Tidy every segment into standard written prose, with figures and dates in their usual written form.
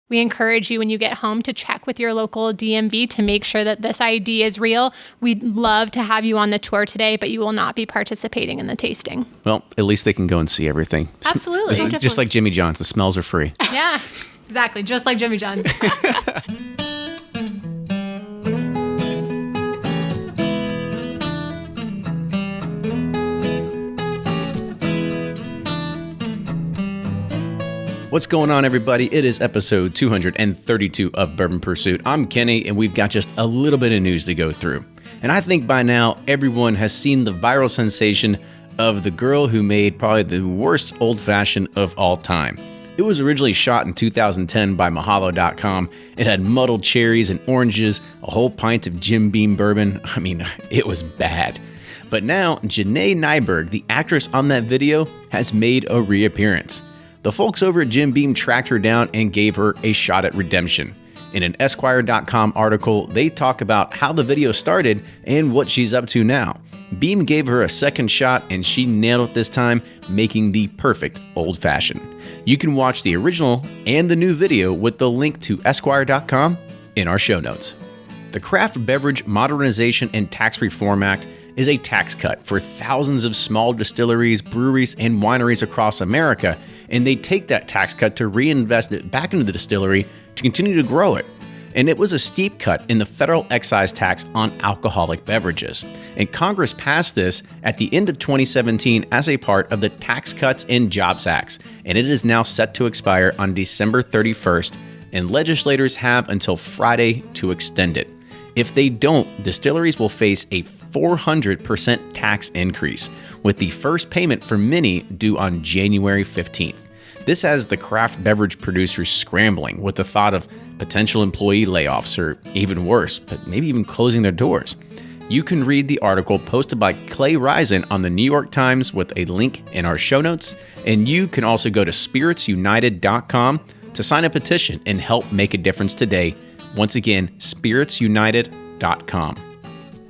We encourage you when you get home to check with your local DMV to make sure that this ID is real. We'd love to have you on the tour today, but you will not be participating in the tasting. Well, at least they can go and see everything. Absolutely. Just like Jimmy John's, the smells are free. Yeah, exactly. Just like Jimmy John's. What's going on, everybody? It is episode 232 of Bourbon Pursuit. I'm Kenny, and we've got just a little bit of news to go through. And I think by now, everyone has seen the viral sensation of the girl who made probably the worst old-fashioned of all time. It was originally shot in 2010 by Mahalo.com. It had muddled cherries and oranges, a whole pint of Jim Beam bourbon. I mean, it was bad. But now, Janae Nyberg, the actress on that video, has made a reappearance. The folks over at Jim Beam tracked her down and gave her a shot at redemption. In an Esquire.com article, they talk about how the video started and what she's up to now. Beam gave her a second shot and she nailed it this time, making the perfect old-fashioned. You can watch the original and the new video with the link to Esquire.com in our show notes. The Craft Beverage Modernization and Tax Reform Act is a tax cut for thousands of small distilleries, breweries, and wineries across America, and they take that tax cut to reinvest it back into the distillery to continue to grow it. And it was a steep cut in the federal excise tax on alcoholic beverages. And Congress passed this at the end of 2017 as a part of the Tax Cuts and Jobs Act, and it is now set to expire on December 31st, and legislators have until Friday to extend it. If they don't, distilleries will face a 400% tax increase, with the first payment for many due on January 15th. This has the craft beverage producers scrambling with the thought of potential employee layoffs, or even worse, but maybe even closing their doors. You can read the article posted by Clay Risen on the New York Times with a link in our show notes, and you can also go to spiritsunited.com to sign a petition and help make a difference today. Once again, spiritsunited.com.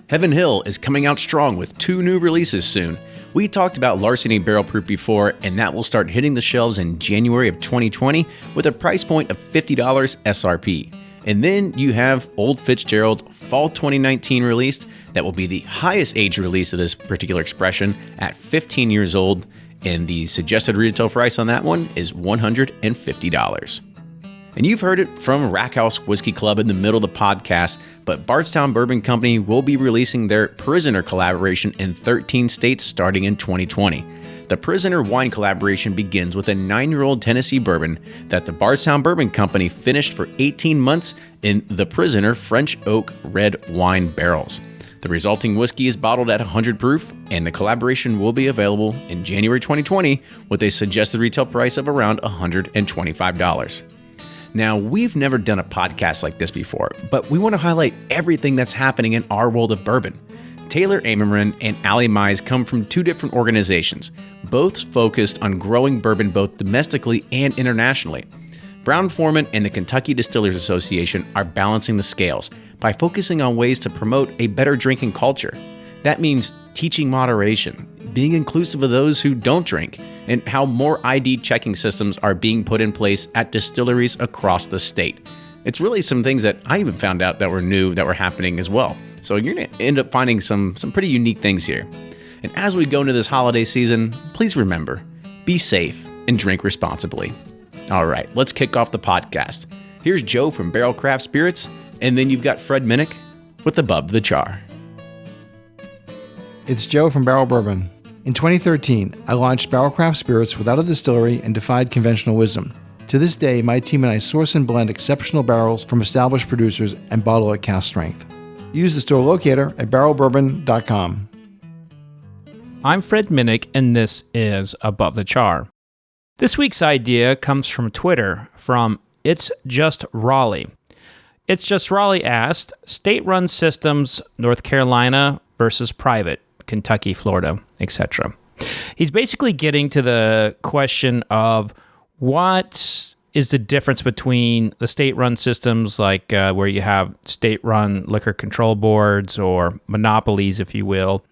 Heaven Hill is coming out strong with 2 new releases soon. We talked about Larceny Barrel Proof before, and that will start hitting the shelves in January of 2020 with a price point of $50 SRP. And then you have Old Fitzgerald Fall 2019 released that will be the highest age release of this particular expression at 15 years old, and the suggested retail price on that one is $150. And you've heard it from Rackhouse Whiskey Club in the middle of the podcast, but Bardstown Bourbon Company will be releasing their Prisoner collaboration in 13 states starting in 2020. The Prisoner wine collaboration begins with a 9-year-old Tennessee bourbon that the Bardstown Bourbon Company finished for 18 months in the Prisoner French Oak red wine barrels. The resulting whiskey is bottled at 100 proof, and the collaboration will be available in January 2020 with a suggested retail price of around $125. Now, we've never done a podcast like this before, but we want to highlight everything that's happening in our world of bourbon. Taylor Amerman and Ali Mize come from 2 different organizations, both focused on growing bourbon both domestically and internationally. Brown-Forman and the Kentucky Distillers Association are balancing the scales by focusing on ways to promote a better drinking culture. That means teaching moderation, being inclusive of those who don't drink, and how more ID checking systems are being put in place at distilleries across the state. It's really some things that I even found out that were new that were happening as well. So you're going to end up finding some pretty unique things here. And as we go into this holiday season, please remember, be safe and drink responsibly. All right, let's kick off the podcast. Here's Joe from Barrel Craft Spirits, and then you've got Fred Minnick with Above the Char. It's Joe from Barrel Bourbon. In 2013, I launched Barrel Craft Spirits without a distillery and defied conventional wisdom. To this day, my team and I source and blend exceptional barrels from established producers and bottle at cask strength. Use the store locator at barrelbourbon.com. I'm Fred Minnick, and this is Above the Char. This week's idea comes from Twitter, from It's Just Raleigh. It's Just Raleigh asked, state-run systems, North Carolina versus private, Kentucky, Florida, etc. He's basically getting to the question of what is the difference between the state-run systems, like where you have state-run liquor control boards or monopolies, if you will,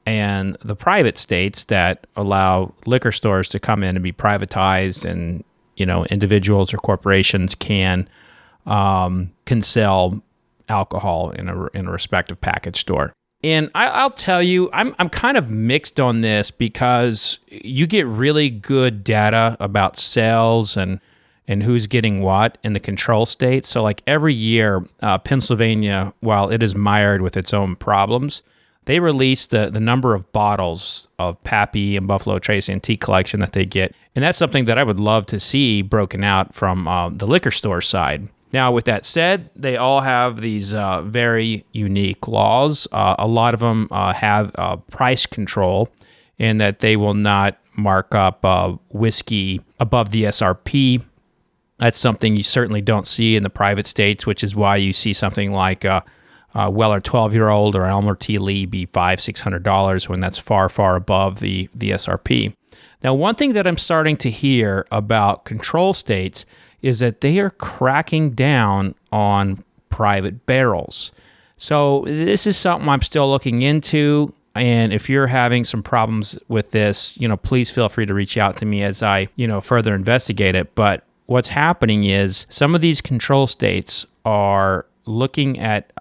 and the private states that allow liquor stores to come in and be privatized and, individuals or corporations can sell alcohol in a respective package store. And I'll tell you, I'm kind of mixed on this because you get really good data about sales and who's getting what in the control states. So like every year, Pennsylvania, while it is mired with its own problems, they release the number of bottles of Pappy and Buffalo Trace Antique Collection that they get. And that's something that I would love to see broken out from the liquor store side. Now, with that said, they all have these very unique laws. A lot of them have price control in that they will not mark up whiskey above the SRP. That's something you certainly don't see in the private states, which is why you see something like Weller 12-year-old or Elmer T. Lee be $500-$600 when that's far, far above the SRP. Now, one thing that I'm starting to hear about control states is that they are cracking down on private barrels. So this is something I'm still looking into. And if you're having some problems with this, please feel free to reach out to me as I, further investigate it. But what's happening is some of these control states are looking at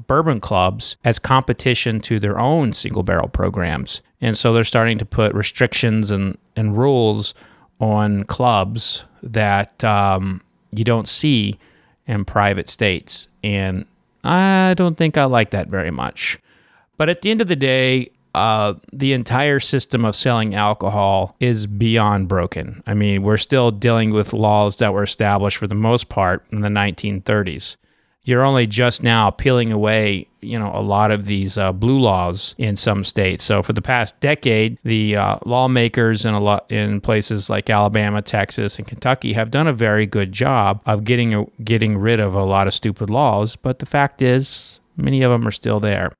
bourbon clubs as competition to their own single barrel programs. And so they're starting to put restrictions and rules on clubs that you don't see in private states. And I don't think I like that very much. But at the end of the day, the entire system of selling alcohol is beyond broken. I mean, we're still dealing with laws that were established for the most part in the 1930s. You're only just now peeling away, a lot of these blue laws in some states. So for the past decade, the lawmakers in places like Alabama, Texas, and Kentucky have done a very good job of getting rid of a lot of stupid laws. But the fact is, many of them are still there.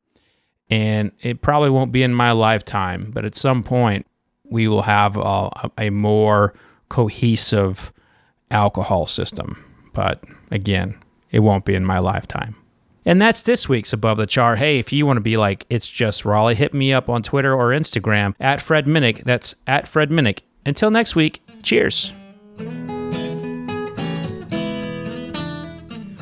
And it probably won't be in my lifetime, but at some point, we will have a more cohesive alcohol system. But again, it won't be in my lifetime. And that's this week's Above the Char. Hey, if you want to be like, it's just Raleigh, hit me up on Twitter or Instagram at Fred Minnick. That's at Fred Minnick. Until next week, cheers.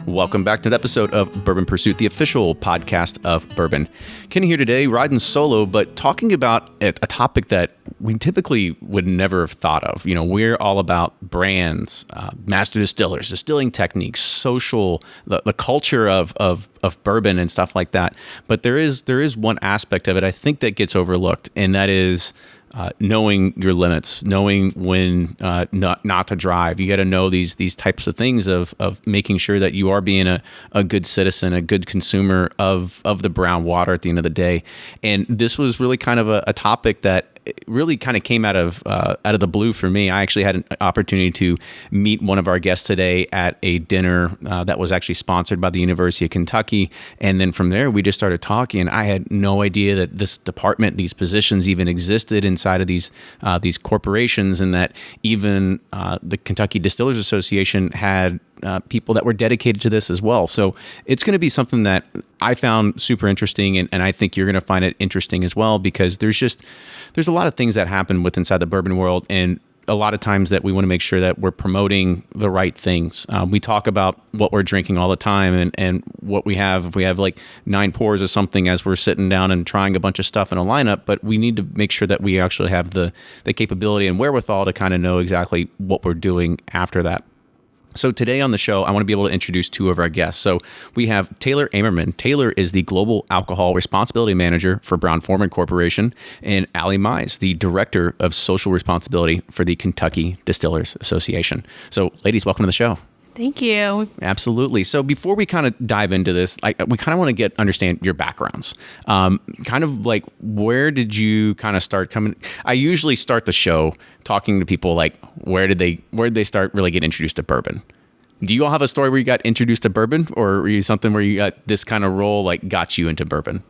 Welcome back to the episode of Bourbon Pursuit, the official podcast of bourbon. Kenny here today, riding solo, but talking about a topic that we typically would never have thought of. We're all about brands, master distillers, distilling techniques, social, the culture of bourbon and stuff like that. But there is one aspect of it I think that gets overlooked, and that is knowing your limits, knowing when not to drive. You got to know these types of things of making sure that you are being a good citizen, a good consumer of the brown water at the end of the day. And this was really kind of a topic that really kind of came out of the blue for me. I actually had an opportunity to meet one of our guests today at a dinner that was actually sponsored by the University of Kentucky. And then from there, we just started talking. I had no idea that this department, these positions even existed inside of these corporations, and that even the Kentucky Distillers Association had people that were dedicated to this as well. So it's going to be something that I found super interesting, and I think you're going to find it interesting as well, because there's a lot of things that happen with inside the bourbon world, and a lot of times that we want to make sure that we're promoting the right things. We talk about what we're drinking all the time and what we have. If we have like 9 pours of something as we're sitting down and trying a bunch of stuff in a lineup, but we need to make sure that we actually have the capability and wherewithal to kind of know exactly what we're doing after that. So today on the show, I want to be able to introduce 2 of our guests. So we have Taylor Amerman. Taylor is the Global Alcohol Responsibility Manager for Brown-Forman Corporation, and Ali Mize, the Director of Social Responsibility for the Kentucky Distillers Association. So ladies, welcome to the show. Thank you. Absolutely. So before we kind of dive into this, we kind of want to understand your backgrounds. Kind of like, where did you kind of start coming? I usually start the show talking to people like, where did they start really get introduced to bourbon? Do you all have a story where you got introduced to bourbon, or were you something where you got this kind of role like got you into bourbon?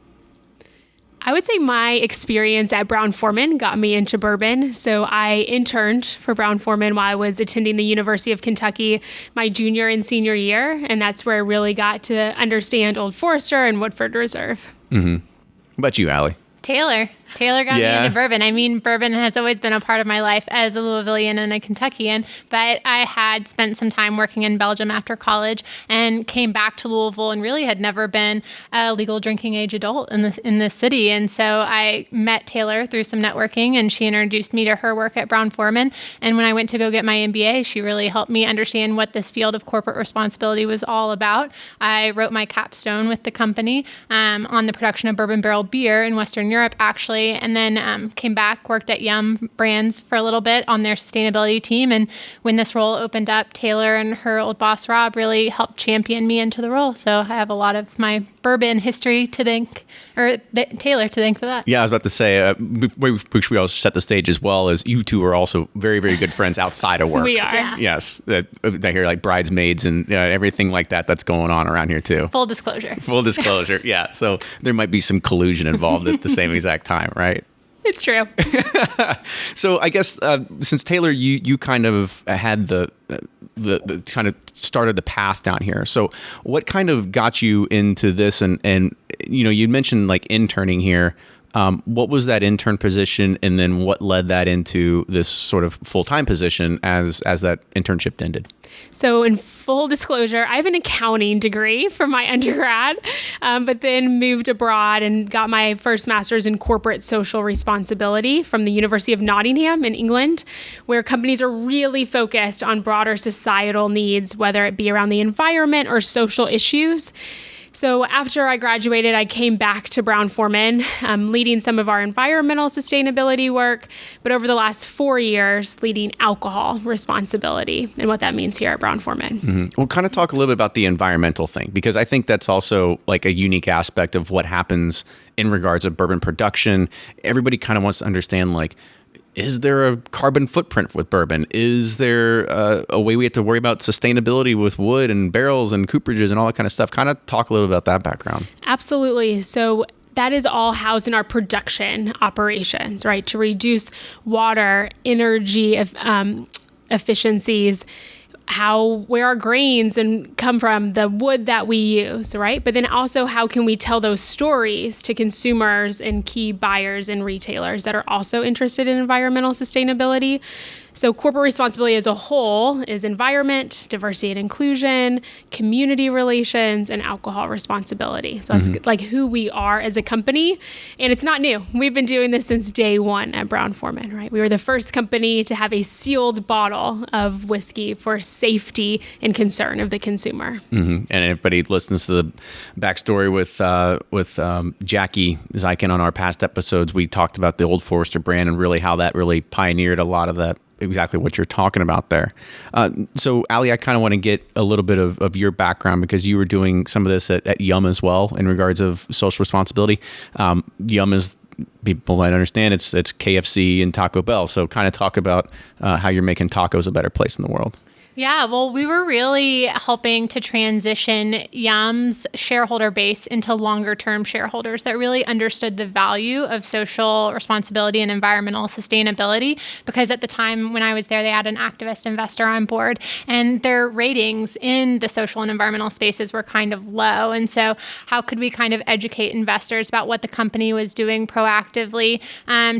I would say my experience at Brown-Forman got me into bourbon. So I interned for Brown-Forman while I was attending the University of Kentucky my junior and senior year. And that's where I really got to understand Old Forester and Woodford Reserve. Mm-hmm. What about you, Ali? Taylor. Taylor got me into bourbon. I mean, bourbon has always been a part of my life as a Louisvillian and a Kentuckian, but I had spent some time working in Belgium after college and came back to Louisville and really had never been a legal drinking age adult in this city. And so I met Taylor through some networking, and she introduced me to her work at Brown-Forman. And when I went to go get my MBA, she really helped me understand what this field of corporate responsibility was all about. I wrote my capstone with the company on the production of bourbon barrel beer in Western Europe, actually, and then came back, worked at Yum Brands for a little bit on their sustainability team. And when this role opened up, Taylor and her old boss, Rob, really helped champion me into the role. So I have a lot of my bourbon history to thank, or Taylor to thank for that. Yeah, I was about to say, we all set the stage as well, as you two are also very, very good friends outside of work. We are. Yeah. Yes. I hear like bridesmaids and everything like that that's going on around here too. Full disclosure. Full disclosure. Yeah. So there might be some collusion involved at the same exact time, right? It's true. So I guess since Taylor, you kind of had the kind of started the path down here. So what kind of got you into this? And you mentioned like interning here. What was that intern position, and then what led that into this sort of full-time position as that internship ended? So in full disclosure, I have an accounting degree from my undergrad, but then moved abroad and got my first master's in corporate social responsibility from the University of Nottingham in England, where companies are really focused on broader societal needs, whether it be around the environment or social issues. So after I graduated, I came back to Brown-Forman, leading some of our environmental sustainability work, but over the last 4 years, leading alcohol responsibility and what that means here at Brown-Forman. Mm-hmm. We'll kind of talk a little bit about the environmental thing, because I think that's also like a unique aspect of what happens in regards of bourbon production. Everybody kind of wants to understand, like, is there a carbon footprint with bourbon? Is there a way we have to worry about sustainability with wood and barrels and cooperages and all that kind of stuff? Kind of talk a little about that background. Absolutely. So that is all housed in our production operations, right? To reduce water, energy, efficiencies, where our grains come from, the wood that we use, right? But then also, how can we tell those stories to consumers and key buyers and retailers that are also interested in environmental sustainability? So corporate responsibility as a whole is environment, diversity and inclusion, community relations, and alcohol responsibility. So that's like who we are as a company. And it's not new. We've been doing this since day one at Brown-Forman, right? We were the first company to have a sealed bottle of whiskey for safety and concern of the consumer. Mm-hmm. And everybody listens to the backstory with Jackie Zykin on our past episodes. We talked about the Old Forester brand and really how that really pioneered a lot of that, exactly what you're talking about there. So Ali, I kind of want to get a little bit of your background, because you were doing some of this at Yum as well in regards of social responsibility. Yum is, people might understand, it's KFC and Taco Bell. So kind of talk about how you're making tacos a better place in the world. Yeah, well, we were really helping to transition Yum's shareholder base into longer-term shareholders that really understood the value of social responsibility and environmental sustainability, because at the time when I was there, they had an activist investor on board, and their ratings in the social and environmental spaces were kind of low. And so how could we kind of educate investors about what the company was doing proactively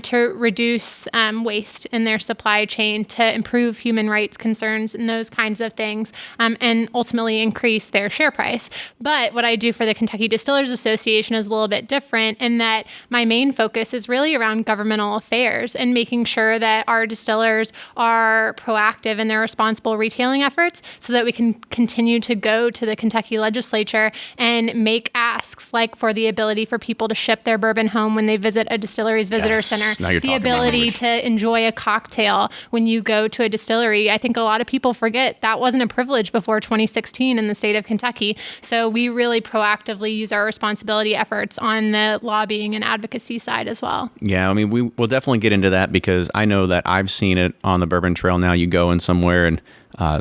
to reduce waste in their supply chain, to improve human rights concerns and those kinds of things, and ultimately increase their share price. But what I do for the Kentucky Distillers Association is a little bit different, in that my main focus is really around governmental affairs and making sure that our distillers are proactive in their responsible retailing efforts, so that we can continue to go to the Kentucky legislature and make asks, like for the ability for people to ship their bourbon home when they visit a distillery's visitor center, the ability to enjoy a cocktail when you go to a distillery. I think a lot of people forget that wasn't a privilege before 2016 in the state of Kentucky. So we really proactively use our responsibility efforts on the lobbying and advocacy side as well. Yeah, I mean, we'll definitely get into that, because I know that I've seen it on the Bourbon Trail. Now you go in somewhere and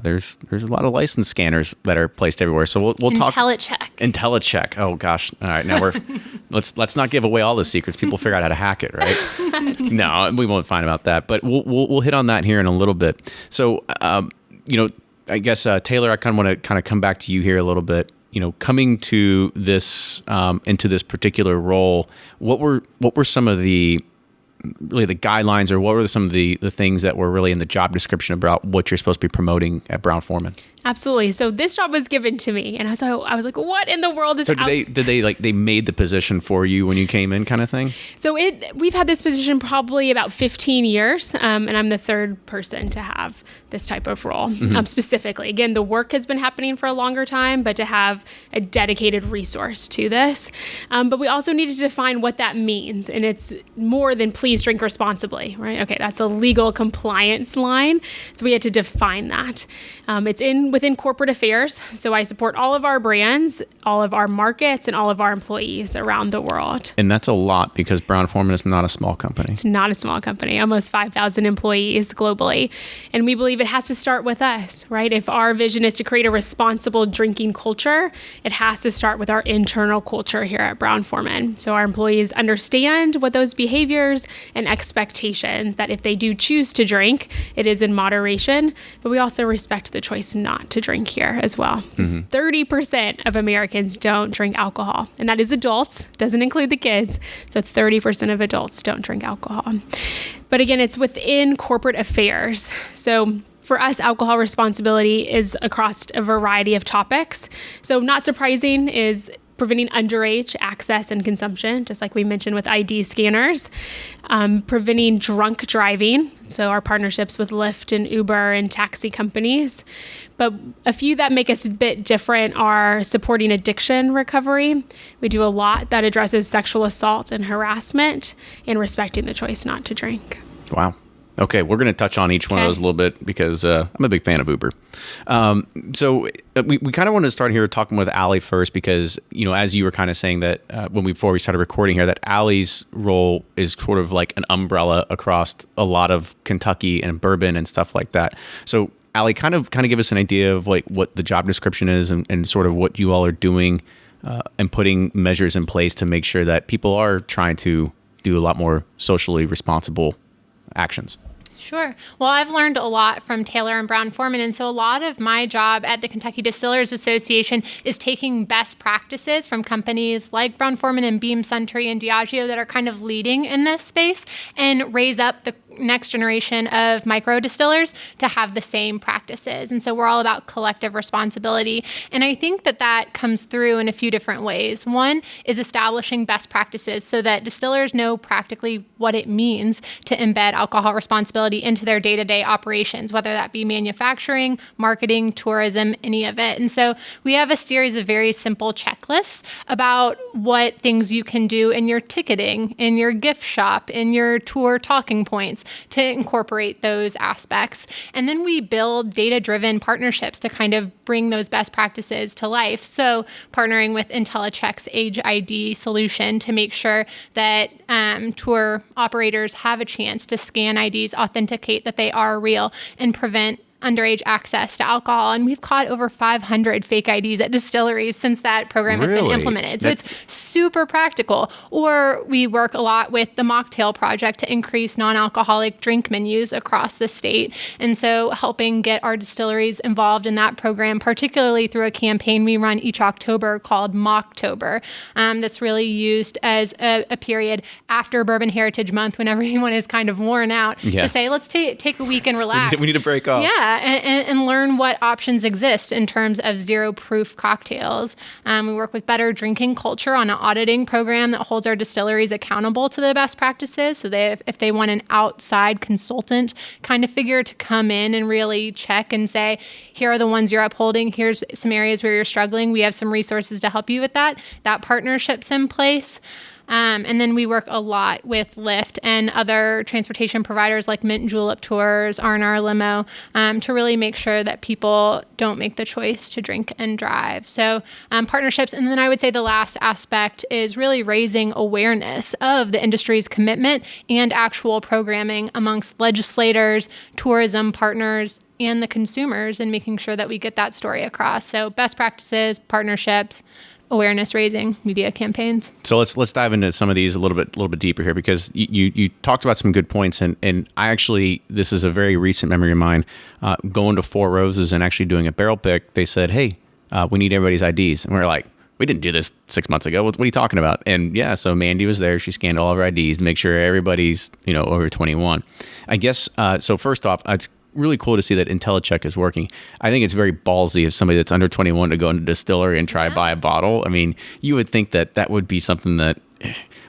there's a lot of license scanners that are placed everywhere. So we'll talk. IntelliCheck. Oh gosh. All right. Now let's not give away all the secrets. People figure out how to hack it, right? No, we won't find about that. But we'll hit on that here in a little bit. So I guess Taylor, I kind of want to come back to you here a little bit. Coming to this into this particular role, what were some of the really the guidelines, or what were some of the things that were really in the job description about what you're supposed to be promoting at Brown-Forman? Absolutely. So this job was given to me, and I was like, "What in the world is?" So did they made the position for you when you came in, kind of thing? So we've had this position probably about 15 years, and I'm the third person to have this type of role specifically. Again, the work has been happening for a longer time, but to have a dedicated resource to this. But we also needed to define what that means, and it's more than please drink responsibly, right? Okay, that's a legal compliance line, so we had to define that. It's within corporate affairs, so I support all of our brands, all of our markets, and all of our employees around the world. And that's a lot, because Brown-Forman is not a small company. It's not a small company, almost 5,000 employees globally. And we believe it has to start with us, right? If our vision is to create a responsible drinking culture, it has to start with our internal culture here at Brown-Forman. So our employees understand what those behaviors and expectations, that if they do choose to drink, it is in moderation, but we also respect the choice not to drink here as well. 30% of Americans don't drink alcohol, and that is adults, doesn't include the kids. So 30% of adults don't drink alcohol. But again, it's within corporate affairs. So for us, alcohol responsibility is across a variety of topics. So not surprising is preventing underage access and consumption, just like we mentioned with ID scanners, preventing drunk driving, so our partnerships with Lyft and Uber and taxi companies. But a few that make us a bit different are supporting addiction recovery. We do a lot that addresses sexual assault and harassment, and respecting the choice not to drink. Wow. Okay, we're going to touch on each one of those a little bit, because I'm a big fan of Uber. So we kind of wanted to start here talking with Ali first, because, as you were kind of saying that before we started recording here, that Ali's role is sort of like an umbrella across a lot of Kentucky and bourbon and stuff like that. So Ali, kind of give us an idea of like what the job description is, and sort of what you all are doing and putting measures in place to make sure that people are trying to do a lot more socially responsible actions. Sure. Well, I've learned a lot from Taylor and Brown-Forman, and so a lot of my job at the Kentucky Distillers Association is taking best practices from companies like Brown-Forman and Beam Suntory and Diageo that are kind of leading in this space, and raise up the next generation of micro distillers to have the same practices. And so we're all about collective responsibility. And I think that comes through in a few different ways. One is establishing best practices so that distillers know practically what it means to embed alcohol responsibility into their day-to-day operations, whether that be manufacturing, marketing, tourism, any of it. And so we have a series of very simple checklists about what things you can do in your ticketing, in your gift shop, in your tour talking points, to incorporate those aspects. And then we build data-driven partnerships to kind of bring those best practices to life. So partnering with Intellicheck's Age ID solution to make sure that tour operators have a chance to scan IDs, authenticate that they are real, and prevent underage access to alcohol. And we've caught over 500 fake IDs at distilleries since that program has been implemented. So it's super practical. Or we work a lot with the Mocktail Project to increase non-alcoholic drink menus across the state. And so helping get our distilleries involved in that program, particularly through a campaign we run each October called Mocktober, that's really used as a period after Bourbon Heritage Month, when everyone is kind of worn out, to say, let's take a week and relax. We need to break off. Yeah. And learn what options exist in terms of zero proof cocktails. We work with Better Drinking Culture on an auditing program that holds our distilleries accountable to the best practices. So if they want an outside consultant kind of figure to come in and really check and say, here are the ones you're upholding, here's some areas where you're struggling, we have some resources to help you with that. That partnership's in place. And then we work a lot with Lyft and other transportation providers like Mint Julep Tours, R&R Limo, to really make sure that people don't make the choice to drink and drive. So partnerships. And then I would say the last aspect is really raising awareness of the industry's commitment and actual programming amongst legislators, tourism partners, and the consumers, and making sure that we get that story across. So best practices, partnerships, awareness raising, media campaigns. So let's dive into some of these a little bit deeper here, because you talked about some good points, and I actually, this is a very recent memory of mine, going to Four Roses and actually doing a barrel pick. They said, hey, we need everybody's IDs, and we're like, we didn't do this 6 months ago. What are you talking about? And yeah, so Mandy was there. She scanned all of our IDs to make sure everybody's, over 21. I guess, so first off, it's really cool to see that IntelliCheck is working. I think it's very ballsy of somebody that's under 21 to go into a distillery and try to buy a bottle. I mean, you would think that would be something that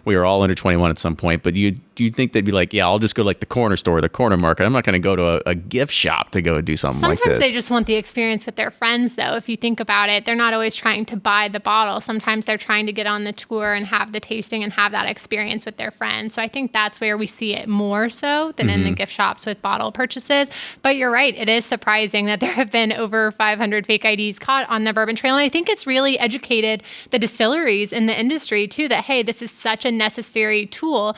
we are all under 21 at some point, but you'd think they'd be like, yeah, I'll just go to like the corner store, the corner market. I'm not going to go to a gift shop to go do something like this. Sometimes they just want the experience with their friends, though. If you think about it, they're not always trying to buy the bottle. Sometimes they're trying to get on the tour and have the tasting and have that experience with their friends. So I think that's where we see it more so than in the gift shops with bottle purchases. But you're right. It is surprising that there have been over 500 fake IDs caught on the bourbon trail. And I think it's really educated the distilleries in the industry, too, that, hey, this is such a necessary tool.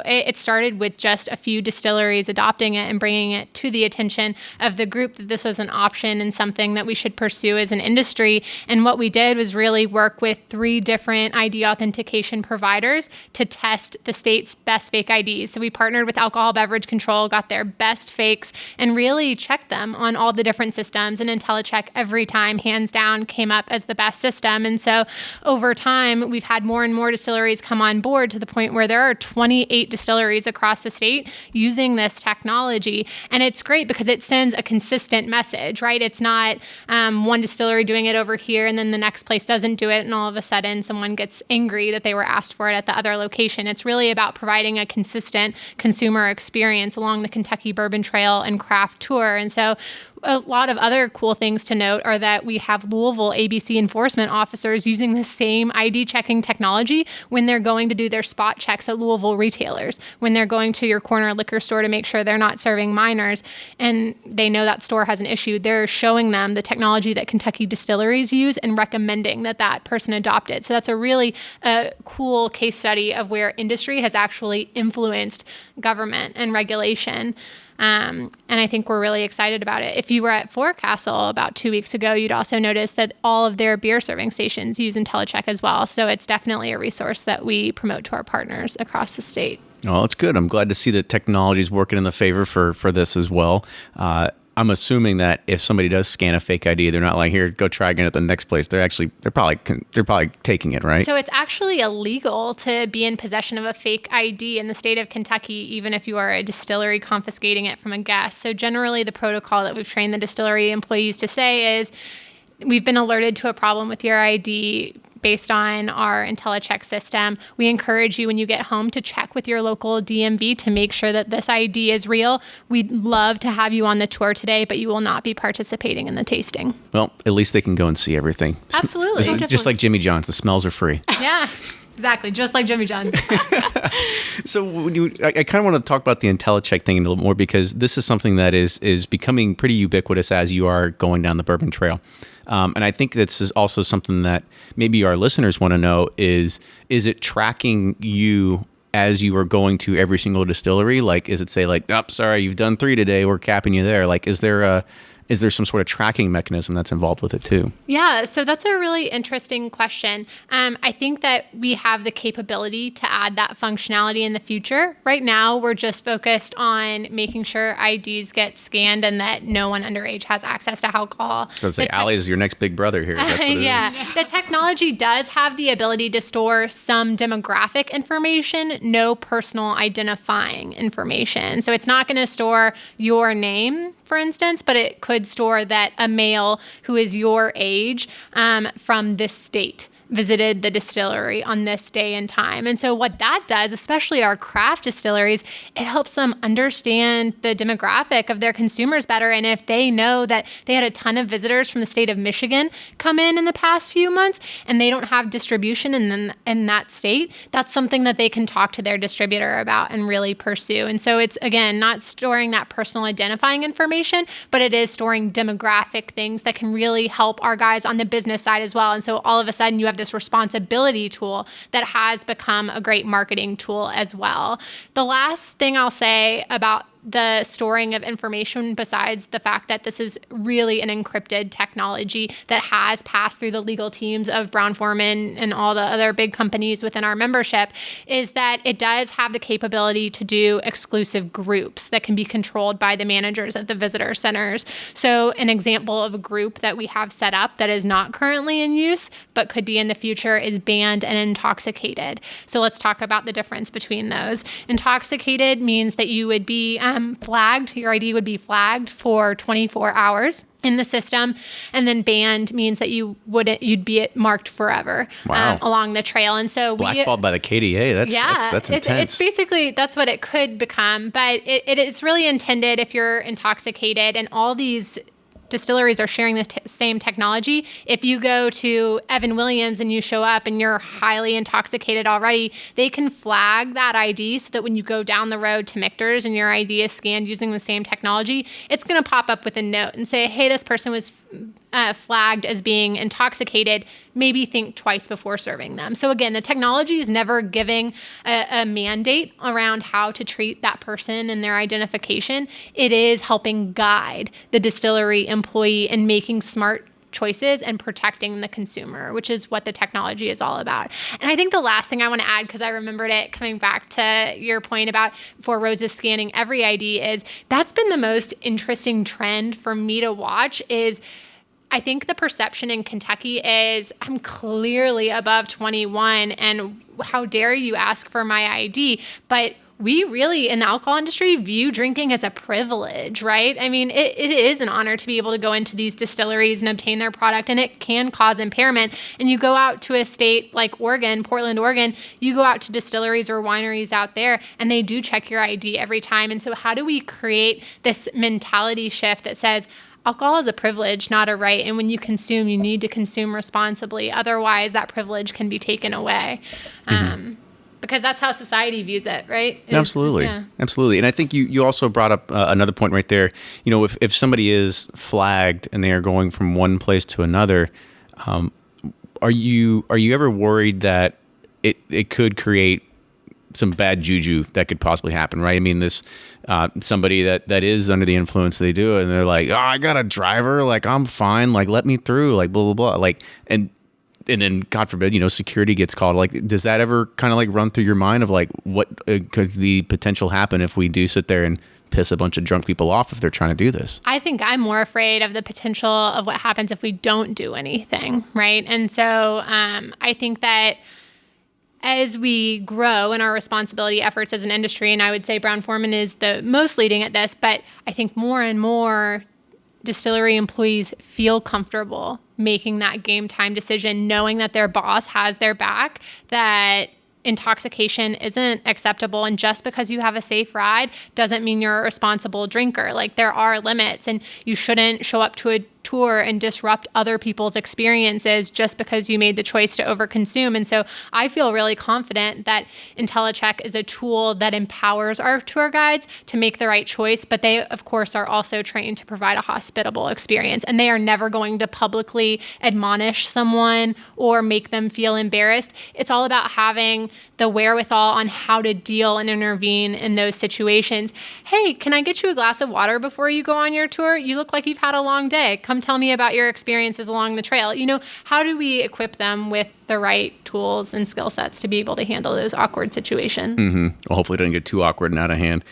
It started with just a few distilleries adopting it and bringing it to the attention of the group that this was an option and something that we should pursue as an industry. And what we did was really work with 3 different ID authentication providers to test the state's best fake IDs. So we partnered with Alcohol Beverage Control, got their best fakes, and really checked them on all the different systems. And IntelliCheck every time, hands down, came up as the best system. And so over time, we've had more and more distilleries come on board to the point where there are 28 distilleries across the state using this technology. And it's great because it sends a consistent message, right? It's not one distillery doing it over here and then the next place doesn't do it and all of a sudden someone gets angry that they were asked for it at the other location. It's really about providing a consistent consumer experience along the Kentucky Bourbon Trail and craft tour. And so a lot of other cool things to note are that we have Louisville ABC enforcement officers using the same ID checking technology when they're going to do their spot checks at Louisville retailers, when they're going to your corner liquor store to make sure they're not serving minors and they know that store has an issue. They're showing them the technology that Kentucky distilleries use and recommending that person adopt it. So that's a really cool case study of where industry has actually influenced government and regulation. And I think we're really excited about it. If you were at Forecastle about 2 weeks ago, you'd also notice that all of their beer serving stations use IntelliCheck as well. So it's definitely a resource that we promote to our partners across the state. Oh, it's good. I'm glad to see that technology is working in the favor for this as well. I'm assuming that if somebody does scan a fake ID, they're not like, here, go try again at the next place. They're probably taking it, right? So it's actually illegal to be in possession of a fake ID in the state of Kentucky, even if you are a distillery confiscating it from a guest. So generally, the protocol that we've trained the distillery employees to say is, we've been alerted to a problem with your ID based on our IntelliCheck system. We encourage you when you get home to check with your local DMV to make sure that this ID is real. We'd love to have you on the tour today, but you will not be participating in the tasting. Well, at least they can go and see everything. Absolutely. Just like Jimmy John's, the smells are free. Yeah. Exactly, just like Jimmy John's. So I kind of want to talk about the IntelliCheck thing a little more because this is something that is becoming pretty ubiquitous as you are going down the Bourbon Trail. And I think this is also something that maybe our listeners want to know is it tracking you as you are going to every single distillery? Like, is it say like, oh, sorry, you've done 3 today, we're capping you there? Like, is there some sort of tracking mechanism that's involved with it too? Yeah, so that's a really interesting question. I think that we have the capability to add that functionality in the future. Right now, we're just focused on making sure IDs get scanned and that no one underage has access to alcohol. I was going to say, Ali is your next big brother here. That's what it is. The technology does have the ability to store some demographic information, no personal identifying information. So it's not going to store your name, for instance, but it could store that a male who is your age from this state visited the distillery on this day and time. And so what that does, especially our craft distilleries, it helps them understand the demographic of their consumers better. And if they know that they had a ton of visitors from the state of Michigan come in the past few months and they don't have distribution in that state, that's something that they can talk to their distributor about and really pursue. And so it's, again, not storing that personal identifying information, but it is storing demographic things that can really help our guys on the business side as well. And so all of a sudden you have this responsibility tool that has become a great marketing tool as well. The last thing I'll say about the storing of information besides the fact that this is really an encrypted technology that has passed through the legal teams of Brown-Forman and all the other big companies within our membership, is that it does have the capability to do exclusive groups that can be controlled by the managers at the visitor centers. So an example of a group that we have set up that is not currently in use but could be in the future is banned and intoxicated. So let's talk about the difference between those. Intoxicated means that you would be flagged, your ID would be flagged for 24 hours in the system, and then banned means that you'd be marked forever. Wow. Along the trail. And so blackballed by the KDA. That's intense. It's basically, that's what it could become, but it is really intended if you're intoxicated, and all these distilleries are sharing the same technology. If you go to Evan Williams and you show up and you're highly intoxicated already, they can flag that ID so that when you go down the road to Michter's and your ID is scanned using the same technology, it's going to pop up with a note and say, hey, this person was flagged as being intoxicated. Maybe think twice before serving them. So again, the technology is never giving a mandate around how to treat that person and their identification. It is helping guide the distillery employee in making smart choices and protecting the consumer, which is what the technology is all about. And I think the last thing I want to add, because I remembered it coming back to your point about Four Roses scanning every ID, is that's been the most interesting trend for me to watch. Is I think the perception in Kentucky is I'm clearly above 21 and how dare you ask for my ID? But we really, in the alcohol industry, view drinking as a privilege, right? I mean, it is an honor to be able to go into these distilleries and obtain their product, and it can cause impairment. And you go out to a state like Oregon, Portland, Oregon, you go out to distilleries or wineries out there, and they do check your ID every time. And so how do we create this mentality shift that says, alcohol is a privilege, not a right. And when you consume, you need to consume responsibly. Otherwise, that privilege can be taken away. Because that's how society views it, right? Absolutely. Yeah. Absolutely. And I think you also brought up another point right there. You know, if somebody is flagged and they are going from one place to another, are you ever worried that it could create some bad juju that could possibly happen, right? I mean, this somebody that is under the influence, they do it, and they're like, "Oh, I got a driver, like I'm fine, like let me through, like blah blah blah," like and then God forbid, security gets called. Like, does that ever kind of like run through your mind of like what could the potential happen if we do sit there and piss a bunch of drunk people off if they're trying to do this? I think I'm more afraid of the potential of what happens if we don't do anything, right? And so I think that as we grow in our responsibility efforts as an industry, and I would say Brown-Forman is the most leading at this, but I think more and more distillery employees feel comfortable making that game time decision, knowing that their boss has their back, that intoxication isn't acceptable. And just because you have a safe ride doesn't mean you're a responsible drinker. Like, there are limits, and you shouldn't show up to a tour and disrupt other people's experiences just because you made the choice to overconsume. And so I feel really confident that IntelliCheck is a tool that empowers our tour guides to make the right choice, but they, of course, are also trained to provide a hospitable experience. And they are never going to publicly admonish someone or make them feel embarrassed. It's all about having the wherewithal on how to deal and intervene in those situations. Hey, can I get you a glass of water before you go on your tour? You look like you've had a long day. Come tell me about your experiences along the trail. How do we equip them with the right tools and skill sets to be able to handle those awkward situations? Mm-hmm. Well, hopefully it doesn't get too awkward and out of hand.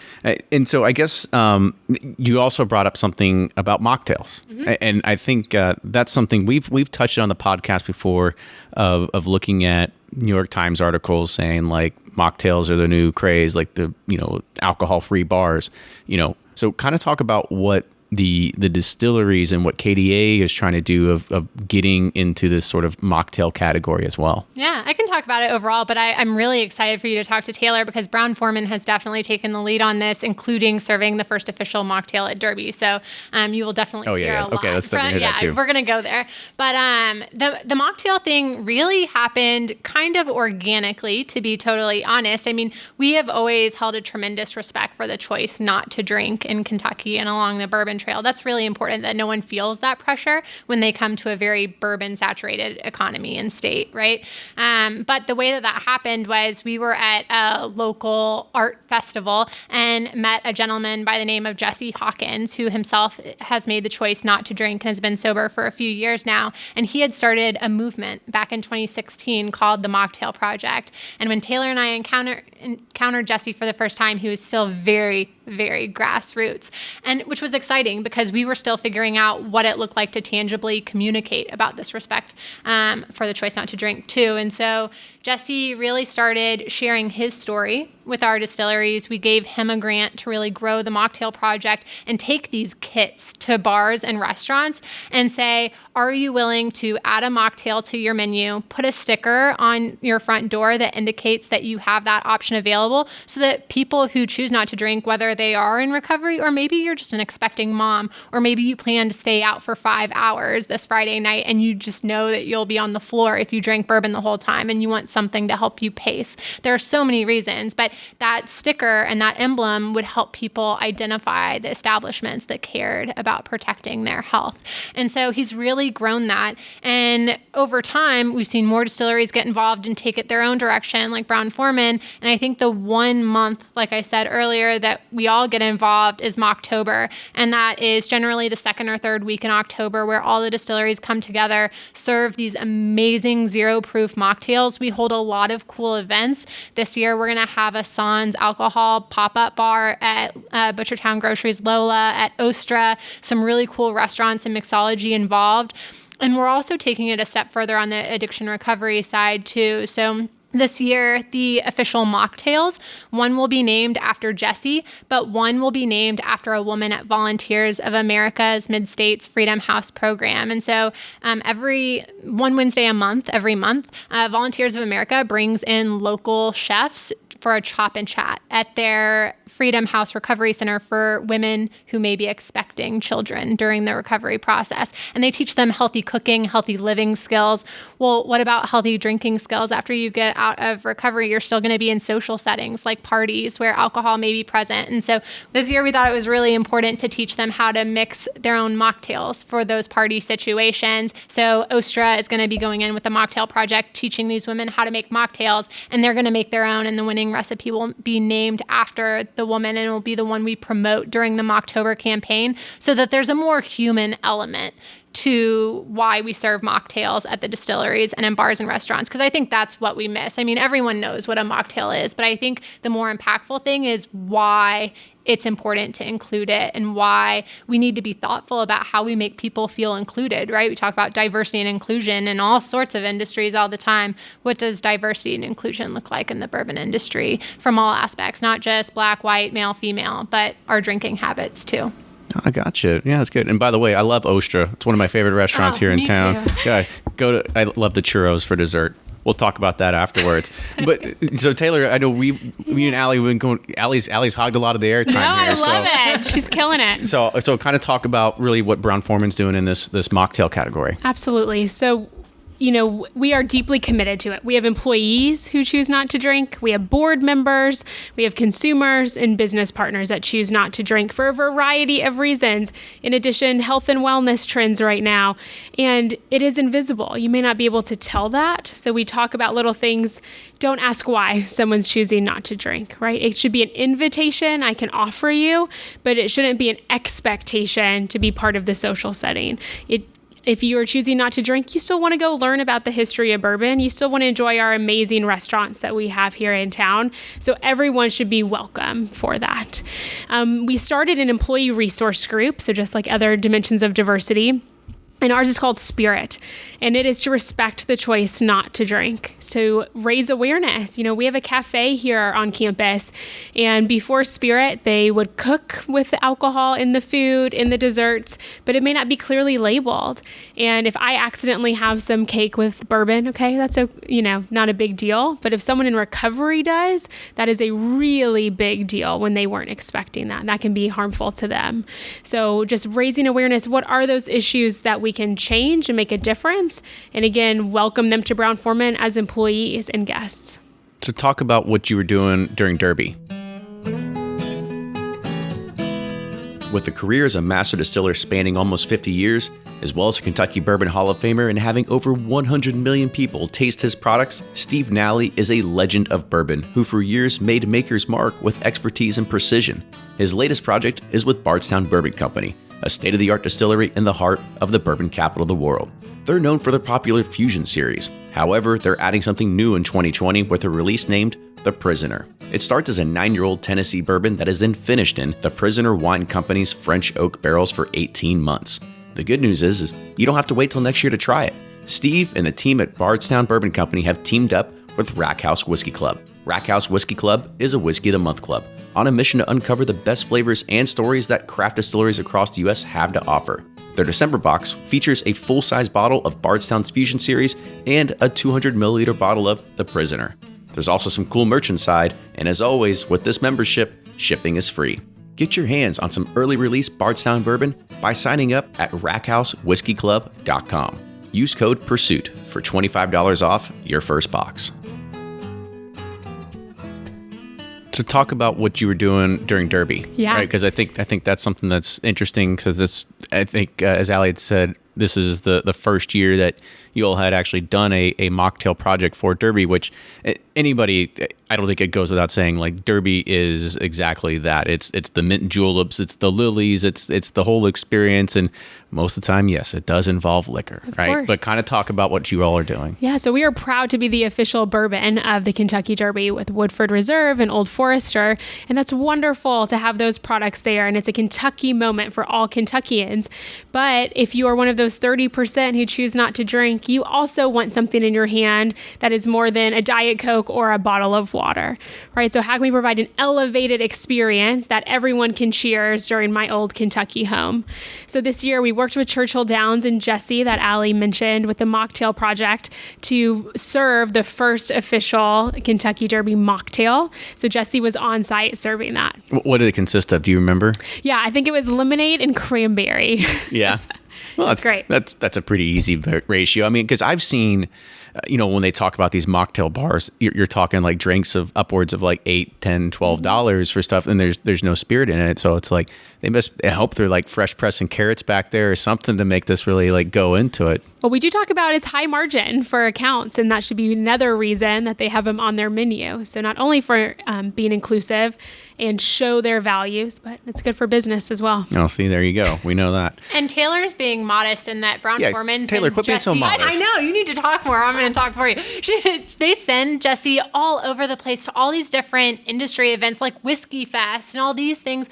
And so I guess you also brought up something about mocktails. Mm-hmm. And I think that's something we've touched on the podcast before of looking at New York Times articles saying like mocktails are the new craze, like the, alcohol-free bars, So kind of talk about what the distilleries and what KDA is trying to do of getting into this sort of mocktail category as well. Yeah, I can talk about it overall, but I'm really excited for you to talk to Taylor because Brown-Forman has definitely taken the lead on this, including serving the first official mocktail at Derby. So you will definitely hear a lot. Okay, let's definitely hear that too. We're going to go there. But the mocktail thing really happened kind of organically, to be totally honest. I mean, we have always held a tremendous respect for the choice not to drink in Kentucky and along the Bourbon Trail. That's really important that no one feels that pressure when they come to a very bourbon saturated economy and state, right? But the way that happened was we were at a local art festival and met a gentleman by the name of Jesse Hawkins, who himself has made the choice not to drink and has been sober for a few years now. And he had started a movement back in 2016 called the Mocktail Project. And when Taylor and I encountered Jesse for the first time, he was still very, very grassroots, and which was exciting because we were still figuring out what it looked like to tangibly communicate about this respect for the choice not to drink too. And so Jesse really started sharing his story with our distilleries. We gave him a grant to really grow the Mocktail Project and take these kits to bars and restaurants and say, are you willing to add a mocktail to your menu, put a sticker on your front door that indicates that you have that option available so that people who choose not to drink, whether they are in recovery or maybe you're just an expecting mom, or maybe you plan to stay out for 5 hours this Friday night and you just know that you'll be on the floor if you drink bourbon the whole time and you want something to help you pace. There are so many reasons, but that sticker and that emblem would help people identify the establishments that cared about protecting their health. And so he's really grown that. And over time, we've seen more distilleries get involved and take it their own direction, like Brown-Forman. And I think the 1 month, like I said earlier, that we all get involved is Mocktober. And that is generally the second or third week in October, where all the distilleries come together, serve these amazing zero-proof mocktails. We hold a lot of cool events. This year, we're going to have a Sans alcohol pop-up bar at Butchertown Groceries Lola, at Ostra, some really cool restaurants and mixology involved. And we're also taking it a step further on the addiction recovery side too. So this year, the official mocktails, one will be named after Jesse, but one will be named after a woman at Volunteers of America's Mid-States Freedom House program. And so every one Wednesday a month, every month, Volunteers of America brings in local chefs for a chop and chat at their Freedom House Recovery Center for women who may be expecting children during the recovery process. And they teach them healthy cooking, healthy living skills. Well, what about healthy drinking skills? After you get out of recovery, you're still going to be in social settings like parties where alcohol may be present. And so this year we thought it was really important to teach them how to mix their own mocktails for those party situations. So Ostra is going to be going in with the Mocktail Project, teaching these women how to make mocktails, and they're going to make their own, and the winning recipe will be named after the woman, and it will be the one we promote during the Mocktober campaign, so that there's a more human element to why we serve mocktails at the distilleries and in bars and restaurants, because I think that's what we miss. I mean, everyone knows what a mocktail is, but I think the more impactful thing is why it's important to include it and why we need to be thoughtful about how we make people feel included, right? We talk about diversity and inclusion in all sorts of industries all the time. What does diversity and inclusion look like in the bourbon industry from all aspects, not just black, white, male, female, but our drinking habits too? I got you. Yeah, that's good. And by the way, I love Ostra. It's one of my favorite restaurants here in town. Yeah, I love the churros for dessert. We'll talk about that afterwards. But so Taylor, I know me and Ali, we've been going. Ali's hogged a lot of the airtime here. I love it. She's killing it. So kind of talk about really what Brown-Forman's doing in this mocktail category. Absolutely. So, we are deeply committed to it. We have employees who choose not to drink. We have board members. We have consumers and business partners that choose not to drink for a variety of reasons. In addition, health and wellness trends right now. And it is invisible. You may not be able to tell that. So we talk about little things. Don't ask why someone's choosing not to drink, right? It should be an invitation I can offer you, but it shouldn't be an expectation to be part of the social setting. If you are choosing not to drink, you still want to go learn about the history of bourbon. You still want to enjoy our amazing restaurants that we have here in town. So everyone should be welcome for that. We started an employee resource group, so just like other dimensions of diversity. And ours is called Spirit, and it is to respect the choice not to drink, to raise awareness. We have a cafe here on campus, and before Spirit, they would cook with alcohol in the food, in the desserts, but it may not be clearly labeled. And if I accidentally have some cake with bourbon, okay, that's not a big deal. But if someone in recovery does, that is a really big deal when they weren't expecting that. That can be harmful to them. So just raising awareness, what are those issues that we can change and make a difference? And again, welcome them to Brown-Forman as employees and guests. So talk about what you were doing during Derby. With a career as a master distiller spanning almost 50 years, as well as a Kentucky Bourbon Hall of Famer and having over 100 million people taste his products, Steve Nally is a legend of bourbon who for years made Maker's Mark with expertise and precision. His latest project is with Bardstown Bourbon Company, a state-of-the-art distillery in the heart of the bourbon capital of the world. They're known for their popular Fusion series. However, they're adding something new in 2020 with a release named The Prisoner. It starts as a 9-year-old Tennessee bourbon that is then finished in The Prisoner Wine Company's French oak barrels for 18 months. The good news is you don't have to wait till next year to try it. Steve and the team at Bardstown Bourbon Company have teamed up with Rack House Whiskey Club. Rack House Whiskey Club is a Whiskey of the Month club on a mission to uncover the best flavors and stories that craft distilleries across the U.S. have to offer. Their December box features a full-size bottle of Bardstown's Fusion series and a 200 milliliter bottle of The Prisoner. There's also some cool merch inside, and as always, with this membership, shipping is free. Get your hands on some early release Bardstown bourbon by signing up at rackhousewhiskeyclub.com. Use code PURSUIT for $25 off your first box. To talk about what you were doing during Derby, Yeah. right? Because I think that's something that's interesting. Because it's, I think, as Ali had said, this is the first year that you all had actually done a mocktail project for Derby, which anybody, I don't think it goes without saying, like, Derby is exactly that. It's the mint juleps, it's the lilies, it's the whole experience, and most of the time, yes, it does involve liquor, Of right? course. But kind of talk about what you all are doing. Yeah, so we are proud to be the official bourbon of the Kentucky Derby with Woodford Reserve and Old Forester. And that's wonderful to have those products there. And it's a Kentucky moment for all Kentuckians. But if you are one of those 30% who choose not to drink, you also want something in your hand that is more than a Diet Coke or a bottle of water, right? So how can we provide an elevated experience that everyone can cheers during my old Kentucky home? So this year we worked with Churchill Downs and Jesse, that Ali mentioned, with the mocktail project to serve the first official Kentucky Derby mocktail. So Jesse was on site serving that. What did it consist of? Do you remember? Yeah, I think it was lemonade and cranberry. Yeah. Well, That's great. That's a pretty easy ratio. I mean, because I've seen, when they talk about these mocktail bars, you're talking like drinks of upwards of like $8, $10, $12 for stuff, and there's no spirit in it. So it's like I hope they're like fresh pressing carrots back there or something to make this really like go into it. Well, we do talk about its high margin for accounts, and that should be another reason that they have them on their menu. So not only for being inclusive and show their values, but it's good for business as well. Oh, see, there you go. We know that. And Taylor's being modest in that Brown-Forman Taylor, sends quit being so Jesse- modest. I know, you need to talk more. I'm going to talk for you. They send Jesse all over the place to all these different industry events like Whiskey Fest and all these things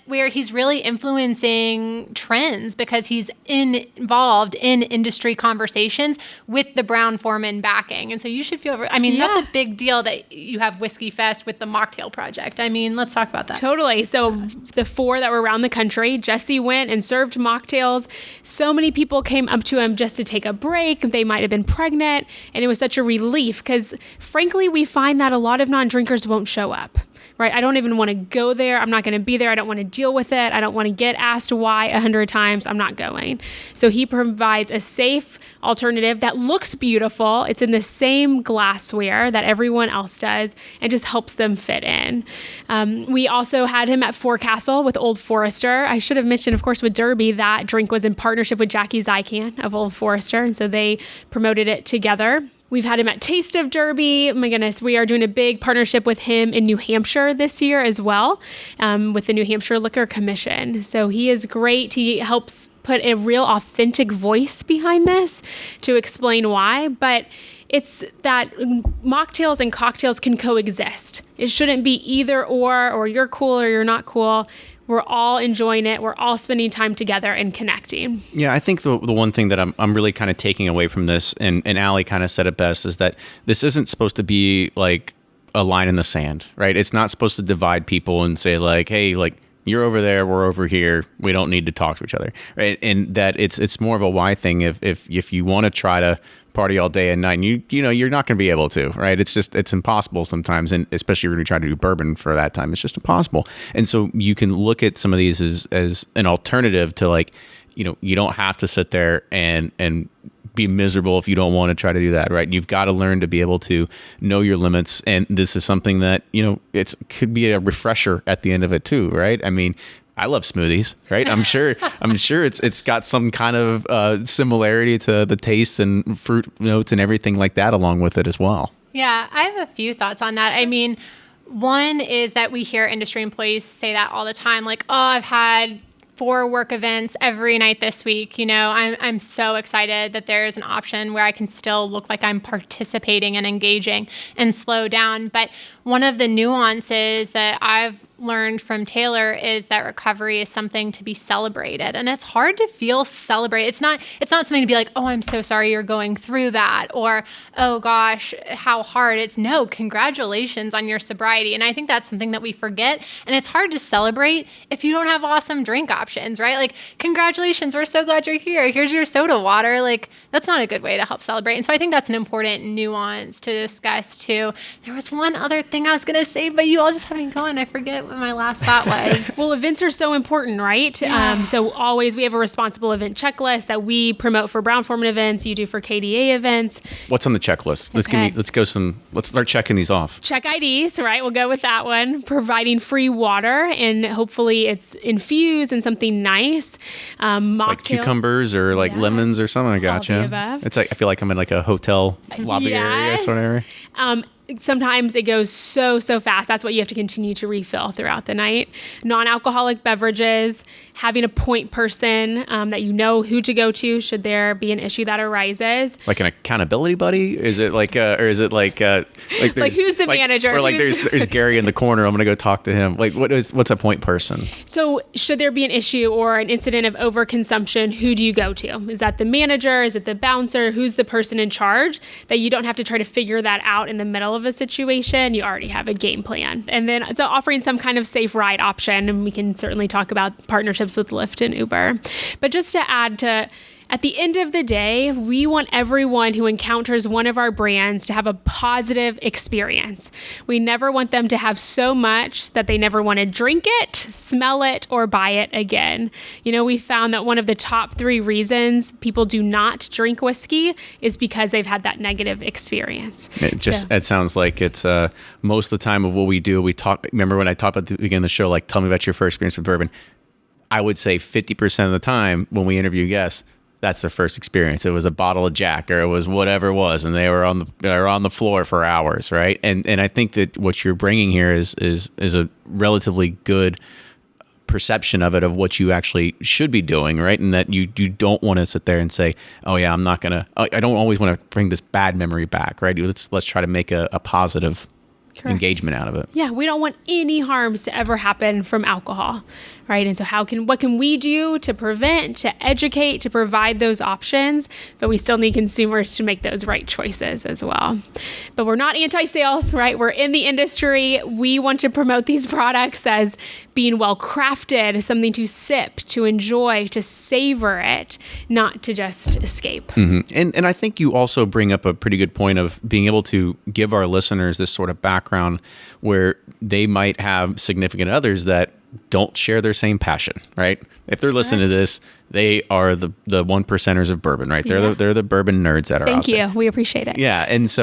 where he's really influencing trends because he's involved in industry conversations with the Brown-Forman backing. And so you should feel, that's a big deal that you have Whiskey Fest with the Mocktail Project. I mean, let's talk about that. Totally. So the 4 that were around the country, Jesse went and served mocktails. So many people came up to him just to take a break. They might have been pregnant. And it was such a relief because, frankly, we find that a lot of non-drinkers won't show up. Right? I don't even want to go there. I'm not going to be there. I don't want to deal with it. I don't want to get asked why 100 times. I'm not going. So he provides a safe alternative that looks beautiful. It's in the same glassware that everyone else does and just helps them fit in. We also had him at Forecastle with Old Forester. I should have mentioned, of course, with Derby, that drink was in partnership with Jackie Zykan of Old Forester. And so they promoted it together. We've had him at Taste of Derby. Oh my goodness, we are doing a big partnership with him in New Hampshire this year as well, with the New Hampshire Liquor Commission. So he is great. He helps put a real authentic voice behind this to explain why. But it's that mocktails and cocktails can coexist. It shouldn't be either or you're cool or you're not cool. We're all enjoying it. We're all spending time together and connecting. Yeah, I think the one thing that I'm really kind of taking away from this, and Ali kind of said it best, is that this isn't supposed to be like a line in the sand, right? It's not supposed to divide people and say like, hey, like you're over there, we're over here. We don't need to talk to each other, right? And that it's more of a why thing. If you want to try to party all day and night, and you're not going to be able to, right? It's impossible sometimes, and especially when you try to do bourbon for that time, it's just impossible. And so you can look at some of these as an alternative to, like, you don't have to sit there and be miserable if you don't want to try to do that, right? You've got to learn to be able to know your limits, and this is something that it could be a refresher at the end of it too, right? I mean, I love smoothies, right? I'm sure it's got some kind of similarity to the taste and fruit notes and everything like that along with it as well. Yeah, I have a few thoughts on that. I mean, one is that we hear industry employees say that all the time, like, oh, I've had 4 work events every night this week. I'm so excited that there is an option where I can still look like I'm participating and engaging and slow down. But one of the nuances that I've learned from Taylor is that recovery is something to be celebrated, and it's hard to feel celebrated. It's not something to be like, oh, I'm so sorry you're going through that, or oh gosh, how hard. It's no, congratulations on your sobriety. And I think that's something that we forget, and it's hard to celebrate if you don't have awesome drink options, right? Like, congratulations, we're so glad you're here. Here's your soda water. Like, that's not a good way to help celebrate. And so I think that's an important nuance to discuss too. There was one other thing I was going to say, but you all just have me going. I forget what my last thought was. Well, events are so important, right? Yeah. So always we have a responsible event checklist that we promote for Brown-Forman events. You do for KDA events. What's on the checklist? Let's start checking these off. Check IDs, right? We'll go with that one. Providing free water, and hopefully it's infused in something nice. Mocktails. Like cucumbers or like lemons or something. I gotcha. All the above. It's like, I feel like I'm in like a hotel lobby area, sort of area. Sometimes it goes so fast. That's what you have to continue to refill throughout the night. Non-alcoholic beverages, having a point person that you know who to go to should there be an issue that arises. Like an accountability buddy? Is it like, or is it like who's the manager? Or like there's Gary in the corner. I'm gonna go talk to him. Like what's a point person? So should there be an issue or an incident of overconsumption, who do you go to? Is that the manager? Is it the bouncer? Who's the person in charge? That you don't have to try to figure that out in the middle of a situation. You already have a game plan. And then so offering some kind of safe ride option, and we can certainly talk about partnerships with Lyft and Uber. But just to add to, at the end of the day, we want everyone who encounters one of our brands to have a positive experience. We never want them to have so much that they never want to drink it, smell it, or buy it again. We found that one of the top 3 reasons people do not drink whiskey is because they've had that negative experience. It sounds like it's most of the time of what we do. We talk. Remember when I talked at the beginning of the show, like, tell me about your first experience with bourbon. I would say 50% of the time when we interview guests, that's their first experience. It was a bottle of Jack, or it was whatever it was, and they were on the floor for hours, right? And I think that what you're bringing here is a relatively good perception of it, of what you actually should be doing, right? And that you don't want to sit there and say, oh yeah, I don't always want to bring this bad memory back, right? Let's try to make a positive Correct. engagement out of it. Yeah, we don't want any harms to ever happen from alcohol, right? And so what can we do to prevent, to educate, to provide those options? But we still need consumers to make those right choices as well. But we're not anti-sales, right? We're in the industry. We want to promote these products as being well crafted, something to sip, to enjoy, to savor it, not to just escape. Mm-hmm. And I think you also bring up a pretty good point of being able to give our listeners this sort of background where they might have significant others that don't share their same passion, right? If they're listening to this, they are the 1%ers of bourbon, right? They're the bourbon nerds that are out there. Thank you. We appreciate it. Yeah. And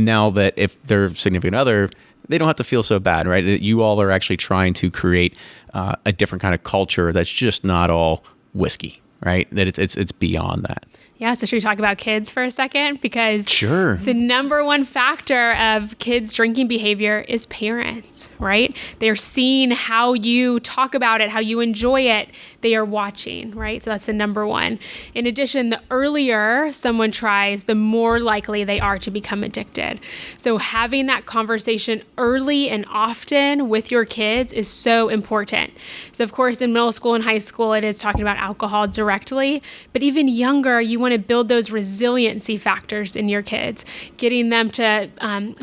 now that if they're significant other, they don't have to feel so bad, right? You all are actually trying to create a different kind of culture that's just not all whiskey, right? That it's beyond that. Yeah, so should we talk about kids for a second? Because sure. The number one factor of kids' drinking behavior is parents, right? They're seeing how you talk about it, how you enjoy it. They are watching, right? So that's the number one. In addition, the earlier someone tries, the more likely they are to become addicted. So having that conversation early and often with your kids is so important. So of course, in middle school and high school, it is talking about alcohol directly, but even younger, you want to build those resiliency factors in your kids, getting them to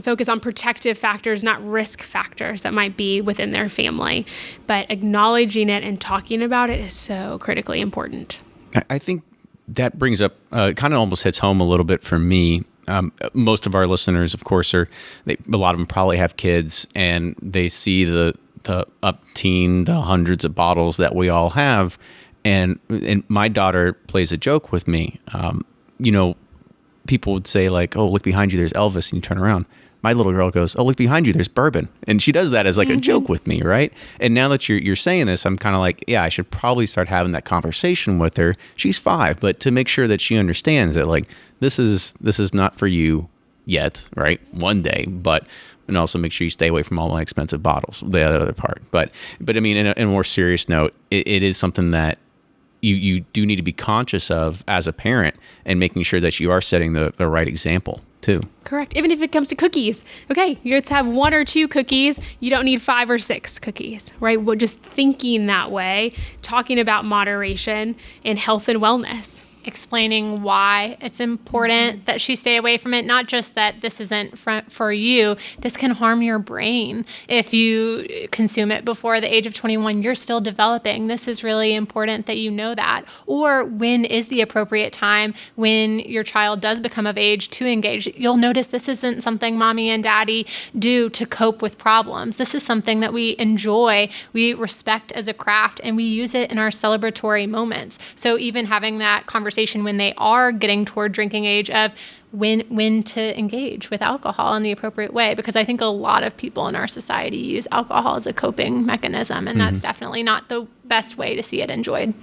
focus on protective factors, not risk factors that might be within their family. But acknowledging it and talking about it is so critically important. I think that brings up, kind of almost hits home a little bit for me. Most of our listeners, of course, a lot of them probably have kids, and they see the upteen, the hundreds of bottles that we all have. And my daughter plays a joke with me. people would say like, oh, look behind you, there's Elvis, and you turn around. My little girl goes, oh, look behind you, there's Bourbon. And she does that as like a joke with me, right? And now that you're saying this, I'm kind of like, yeah, I should probably start having that conversation with her. She's 5, but to make sure that she understands that like, this is not for you yet, right? One day, and also make sure you stay away from all my expensive bottles, the other part. But I mean, in a more serious note, it is something that you do need to be conscious of as a parent, and making sure that you are setting the right example too. Correct. Even if it comes to cookies. Okay, let's have 1 or 2 cookies. You don't need 5 or 6 cookies, right? We're just thinking that way, talking about moderation and health and wellness. Explaining why it's important that she stay away from it. Not just that this isn't for you. This can harm your brain. If you consume it before the age of 21, you're still developing. This is really important that you know that. Or when is the appropriate time when your child does become of age to engage. You'll notice this isn't something mommy and daddy do to cope with problems. This is something that we enjoy, we respect as a craft, and we use it in our celebratory moments. So even having that conversation when they are getting toward drinking age of when to engage with alcohol in the appropriate way, because I think a lot of people in our society use alcohol as a coping mechanism, and that's definitely not the best way to see it enjoyed.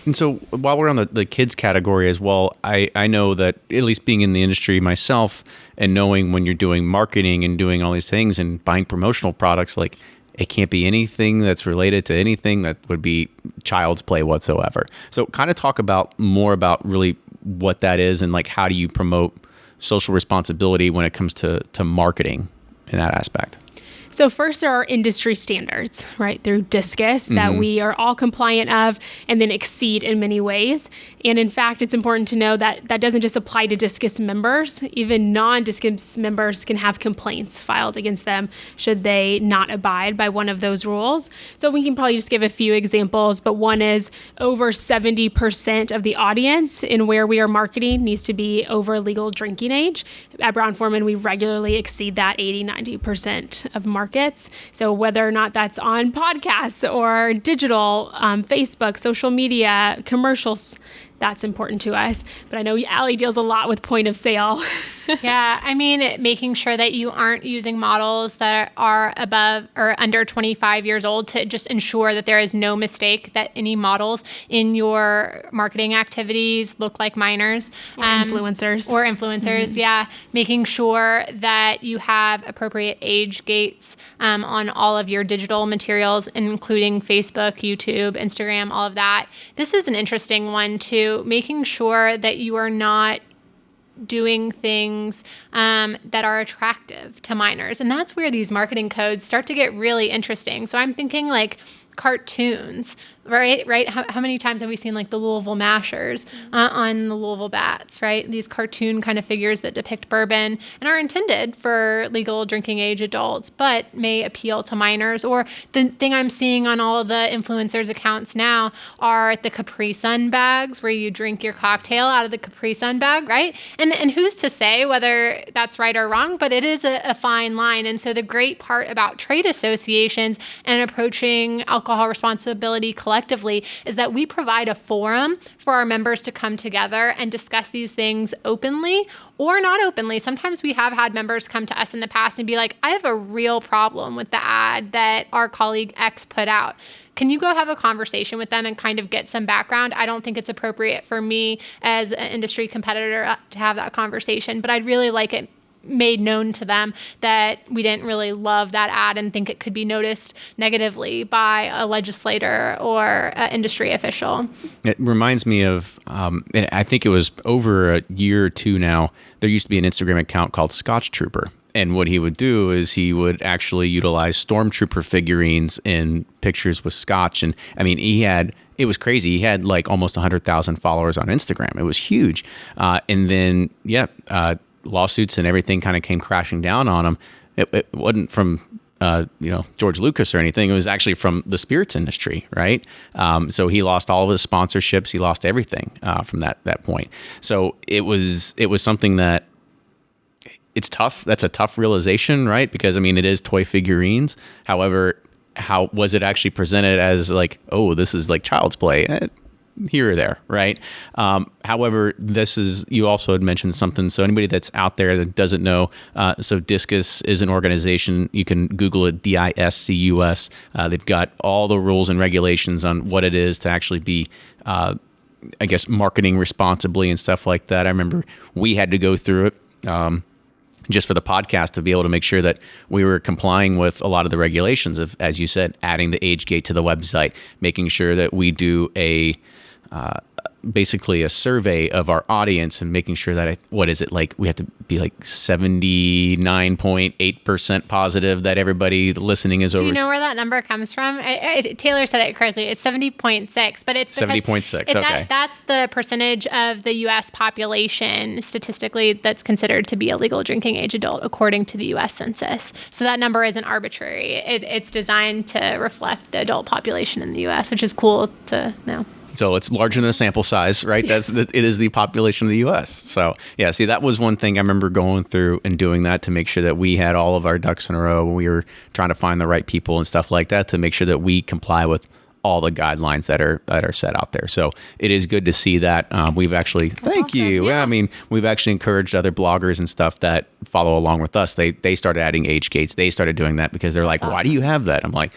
And so while we're on the kids category as well, I know that at least being in the industry myself and knowing when you're doing marketing and doing all these things and buying promotional products, like it can't be anything that's related to anything that would be child's play whatsoever. So kind of talk more about really what that is, and like how do you promote social responsibility when it comes to marketing in that aspect? So first, there are industry standards, right, through DISCUS that we are all compliant of and then exceed in many ways. And in fact, it's important to know that that doesn't just apply to DISCUS members. Even non-DISCUS members can have complaints filed against them should they not abide by one of those rules. So we can probably just give a few examples, but one is over 70% of the audience in where we are marketing needs to be over legal drinking age. At Brown-Forman, we regularly exceed that 80-90% of markets. So whether or not that's on podcasts or digital, Facebook, social media, commercials, that's important to us. But I know Ali deals a lot with point of sale. Yeah, I mean, making sure that you aren't using models that are above or under 25 years old to just ensure that there is no mistake that any models in your marketing activities look like minors. Or influencers. Yeah. Making sure that you have appropriate age gates on all of your digital materials, including Facebook, YouTube, Instagram, all of that. This is an interesting one too, making sure that you are not doing things that are attractive to minors. And that's where these marketing codes start to get really interesting. So I'm thinking like cartoons, right? How many times have we seen like the Louisville Mashers on the Louisville Bats, right? These cartoon kind of figures that depict bourbon and are intended for legal drinking age adults, but may appeal to minors. Or the thing I'm seeing on all of the influencers' accounts now are the Capri Sun bags where you drink your cocktail out of the Capri Sun bag, right? And who's to say whether that's right or wrong, but it is a fine line. And so the great part about trade associations and approaching alcohol responsibility collectively is that we provide a forum for our members to come together and discuss these things openly or not openly. Sometimes we have had members come to us in the past and be like, I have a real problem with the ad that our colleague X put out. Can you go have a conversation with them and kind of get some background? I don't think it's appropriate for me as an industry competitor to have that conversation, but I'd really like it made known to them that we didn't really love that ad and think it could be noticed negatively by a legislator or an industry official. It reminds me of, I think it was over a year or two now, there used to be an Instagram account called Scotch Trooper. And what he would do is he would actually utilize stormtrooper figurines in pictures with scotch. And I mean, it was crazy. He had like almost 100,000 followers on Instagram. It was huge. And then, lawsuits and everything kind of came crashing down on him. It wasn't from George Lucas or anything. It was actually from the spirits industry, right? So he lost all of his sponsorships. He lost everything from that point. So it was something that it's tough. That's a tough realization, right? Because I mean, it is toy figurines. However, how was it actually presented as like, oh, this is like child's play? here or there, right? However, you also had mentioned something. So anybody that's out there that doesn't know, so Discus is an organization. You can Google it, DISCUS. They've got all the rules and regulations on what it is to actually be, I guess, marketing responsibly and stuff like that. I remember we had to go through it just for the podcast to be able to make sure that we were complying with a lot of the regulations of, as you said, adding the age gate to the website, making sure that we do basically a survey of our audience and making sure that, we have to be like 79.8% positive that everybody listening is over. Do you know where that number comes from? Taylor said it correctly. It's 70.6, but it's 70.6. Okay. That's the percentage of the U.S. population statistically that's considered to be a legal drinking age adult according to the U.S. Census. So that number isn't arbitrary. It's designed to reflect the adult population in the U.S., which is cool to know. So it's larger than the sample size, right? It is the population of the U.S. So yeah, see, that was one thing I remember going through and doing that to make sure that we had all of our ducks in a row. We were trying to find the right people and stuff like that to make sure that we comply with all the guidelines that are set out there. So it is good to see that. We've actually, thank you. Yeah. I mean, we've actually encouraged other bloggers and stuff that follow along with us. They started adding age gates. They started doing that because they're like, why do you have that? I'm like,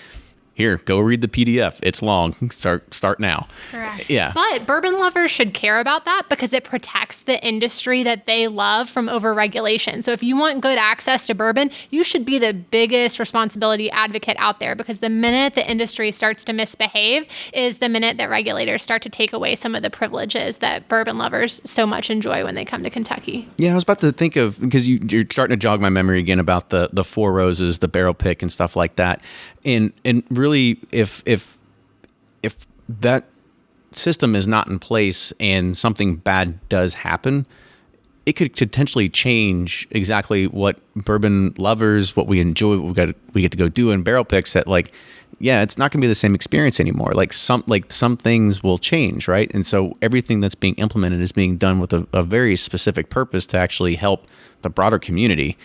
here, go read the PDF. It's long. Start now. Correct. Yeah. But bourbon lovers should care about that because it protects the industry that they love from overregulation. So if you want good access to bourbon, you should be the biggest responsibility advocate out there, because the minute the industry starts to misbehave is the minute that regulators start to take away some of the privileges that bourbon lovers so much enjoy when they come to Kentucky. Yeah, I was about to think of, because you're starting to jog my memory again about the Four Roses, the barrel pick and stuff like that. And really, if that system is not in place and something bad does happen, it could potentially change exactly what bourbon lovers, what we enjoy, what we get to go do in barrel picks. That it's not going to be the same experience anymore. Some things will change, right? And so everything that's being implemented is being done with a very specific purpose to actually help the broader community.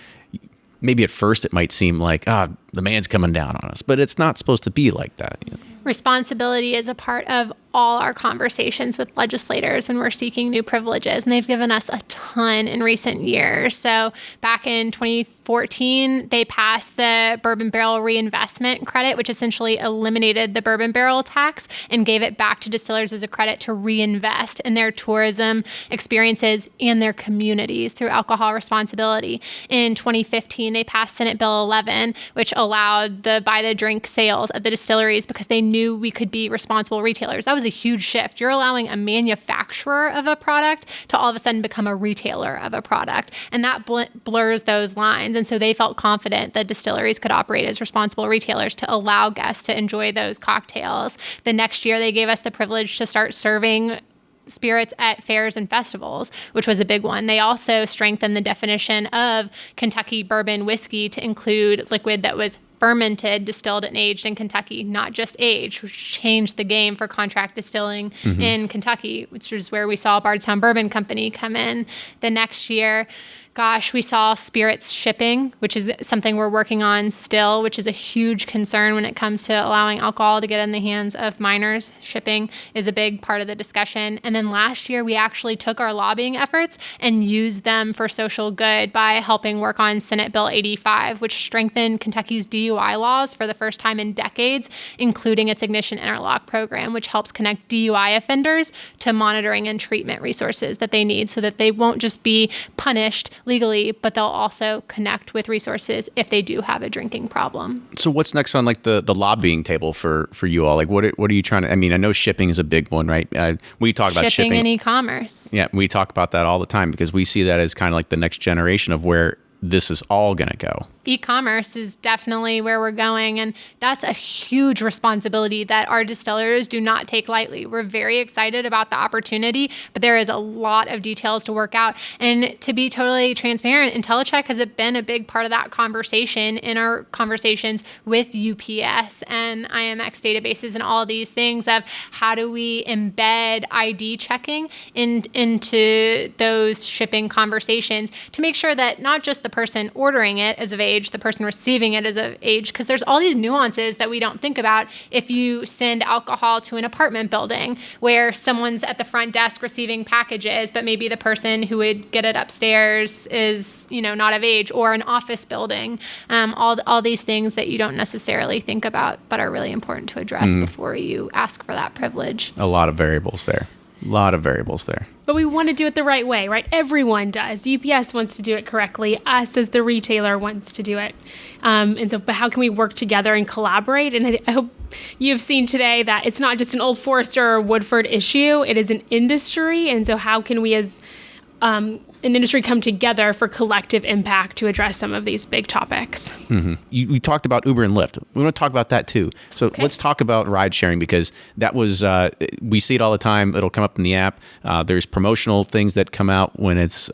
Maybe at first it might seem like, the man's coming down on us, but it's not supposed to be like that. Responsibility is a part of all our conversations with legislators when we're seeking new privileges, and they've given us a ton in recent years. So back in 2014, they passed the Bourbon Barrel Reinvestment Credit, which essentially eliminated the bourbon barrel tax and gave it back to distillers as a credit to reinvest in their tourism experiences and their communities through alcohol responsibility. In 2015, they passed Senate Bill 11, which allowed the buy-the-drink sales at the distilleries because they knew we could be responsible retailers. That was a huge shift. You're allowing a manufacturer of a product to all of a sudden become a retailer of a product. And that blurs those lines. And so they felt confident that distilleries could operate as responsible retailers to allow guests to enjoy those cocktails. The next year, they gave us the privilege to start serving spirits at fairs and festivals, which was a big one. They also strengthened the definition of Kentucky bourbon whiskey to include liquid that was fermented, distilled, and aged in Kentucky, not just aged, which changed the game for contract distilling in Kentucky, which was where we saw Bardstown Bourbon Company come in. The next year, we saw spirits shipping, which is something we're working on still, which is a huge concern when it comes to allowing alcohol to get in the hands of minors. Shipping is a big part of the discussion. And then last year, we actually took our lobbying efforts and used them for social good by helping work on Senate Bill 85, which strengthened Kentucky's DUI laws for the first time in decades, including its Ignition Interlock program, which helps connect DUI offenders to monitoring and treatment resources that they need so that they won't just be punished legally, but they'll also connect with resources if they do have a drinking problem. So what's next on the lobbying table for you all? What are you trying to, I know shipping is a big one, right? We talk about shipping and e-commerce. Yeah, we talk about that all the time because we see that as kind of like the next generation of where this is all going to go. E-commerce is definitely where we're going, and that's a huge responsibility that our distillers do not take lightly. We're very excited about the opportunity, but there is a lot of details to work out. And to be totally transparent, IntelliCheck has been a big part of that conversation in our conversations with UPS and IMX databases and all of these things of how do we embed ID checking into those shipping conversations to make sure that not just the person ordering it is of age, the person receiving it is of age, because there's all these nuances that we don't think about if you send alcohol to an apartment building where someone's at the front desk receiving packages, but maybe the person who would get it upstairs is, not of age, or an office building. All these things that you don't necessarily think about, but are really important to address before you ask for that privilege. A lot of variables there. But we want to do it the right way, right? Everyone does. UPS wants to do it correctly. Us as the retailer wants to do it. But how can we work together and collaborate? And I hope you have seen today that it's not just an Old Forester or Woodford issue. It is an industry. And so how can we as an industry come together for collective impact to address some of these big topics? Mm-hmm. We talked about Uber and Lyft. We want to talk about that too. So let's talk about ride sharing, because that was, we see it all the time. It'll come up in the app. There's promotional things that come out when it's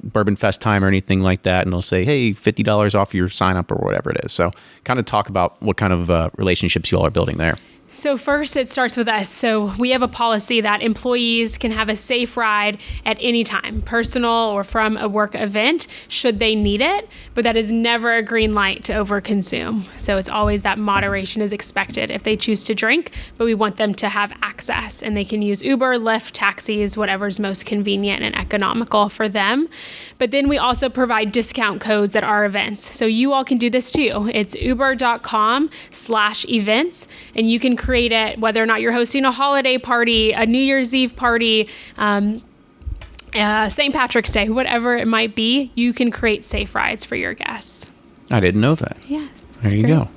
Bourbon Fest time or anything like that. And they'll say, hey, $50 off your sign up or whatever it is. So kind of talk about what kind of relationships you all are building there. So first, it starts with us. So we have a policy that employees can have a safe ride at any time, personal or from a work event, should they need it. But that is never a green light to overconsume. So it's always that moderation is expected if they choose to drink, but we want them to have access. And they can use Uber, Lyft, taxis, whatever's most convenient and economical for them. But then we also provide discount codes at our events. So you all can do this too. It's uber.com/events, and you can create it whether or not you're hosting a holiday party, a New Year's Eve party, St. Patrick's Day, whatever it might be. You can create safe rides for your guests. I didn't know that. Yes. There you go.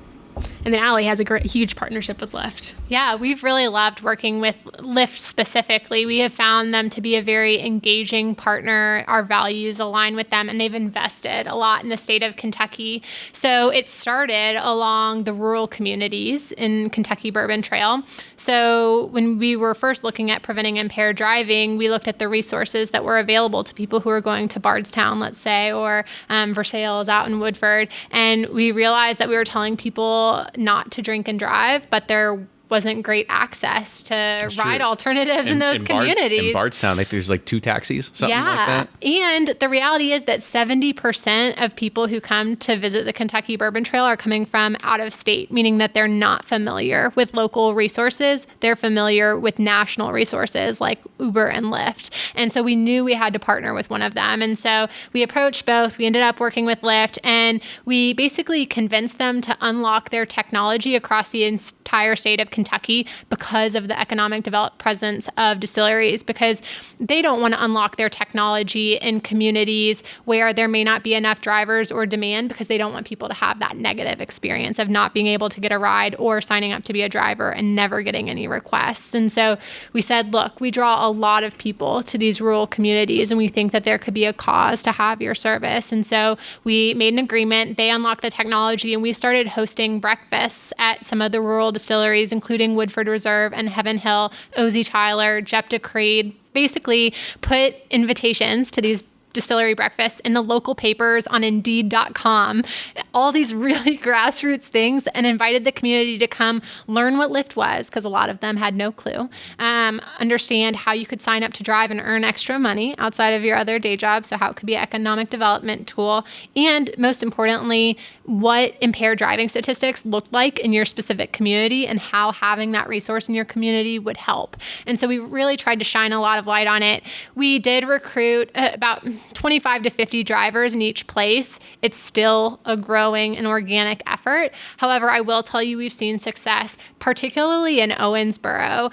And then Ali has a huge partnership with Lyft. Yeah, we've really loved working with Lyft specifically. We have found them to be a very engaging partner. Our values align with them, and they've invested a lot in the state of Kentucky. So it started along the rural communities in Kentucky Bourbon Trail. So when we were first looking at preventing impaired driving, we looked at the resources that were available to people who are going to Bardstown, let's say, or Versailles out in Woodford. And we realized that we were telling people not to drink and drive, but there wasn't great access to ride alternatives in those communities. In Bardstown, there's 2 taxis, something like that. And the reality is that 70% of people who come to visit the Kentucky Bourbon Trail are coming from out of state, meaning that they're not familiar with local resources. They're familiar with national resources like Uber and Lyft. And so we knew we had to partner with one of them. And so we approached both. We ended up working with Lyft, and we basically convinced them to unlock their technology across the entire state of Kentucky because of the economic developed presence of distilleries, because they don't want to unlock their technology in communities where there may not be enough drivers or demand, because they don't want people to have that negative experience of not being able to get a ride or signing up to be a driver and never getting any requests. And so we said, look, we draw a lot of people to these rural communities, and we think that there could be a cause to have your service. And so we made an agreement. They unlocked the technology, and we started hosting breakfasts at some of the rural distilleries, including Woodford Reserve and Heaven Hill, O.Z. Tyler, Jepta Creed. Basically put invitations to these distillery breakfasts in the local papers, on Indeed.com, all these really grassroots things, and invited the community to come learn what Lyft was, because a lot of them had no clue, understand how you could sign up to drive and earn extra money outside of your other day job, so how it could be an economic development tool, and most importantly, what impaired driving statistics looked like in your specific community and how having that resource in your community would help. And so we really tried to shine a lot of light on it. We did recruit about 25 to 50 drivers in each place. It's still a growing and organic effort. However, I will tell you we've seen success, particularly in Owensboro.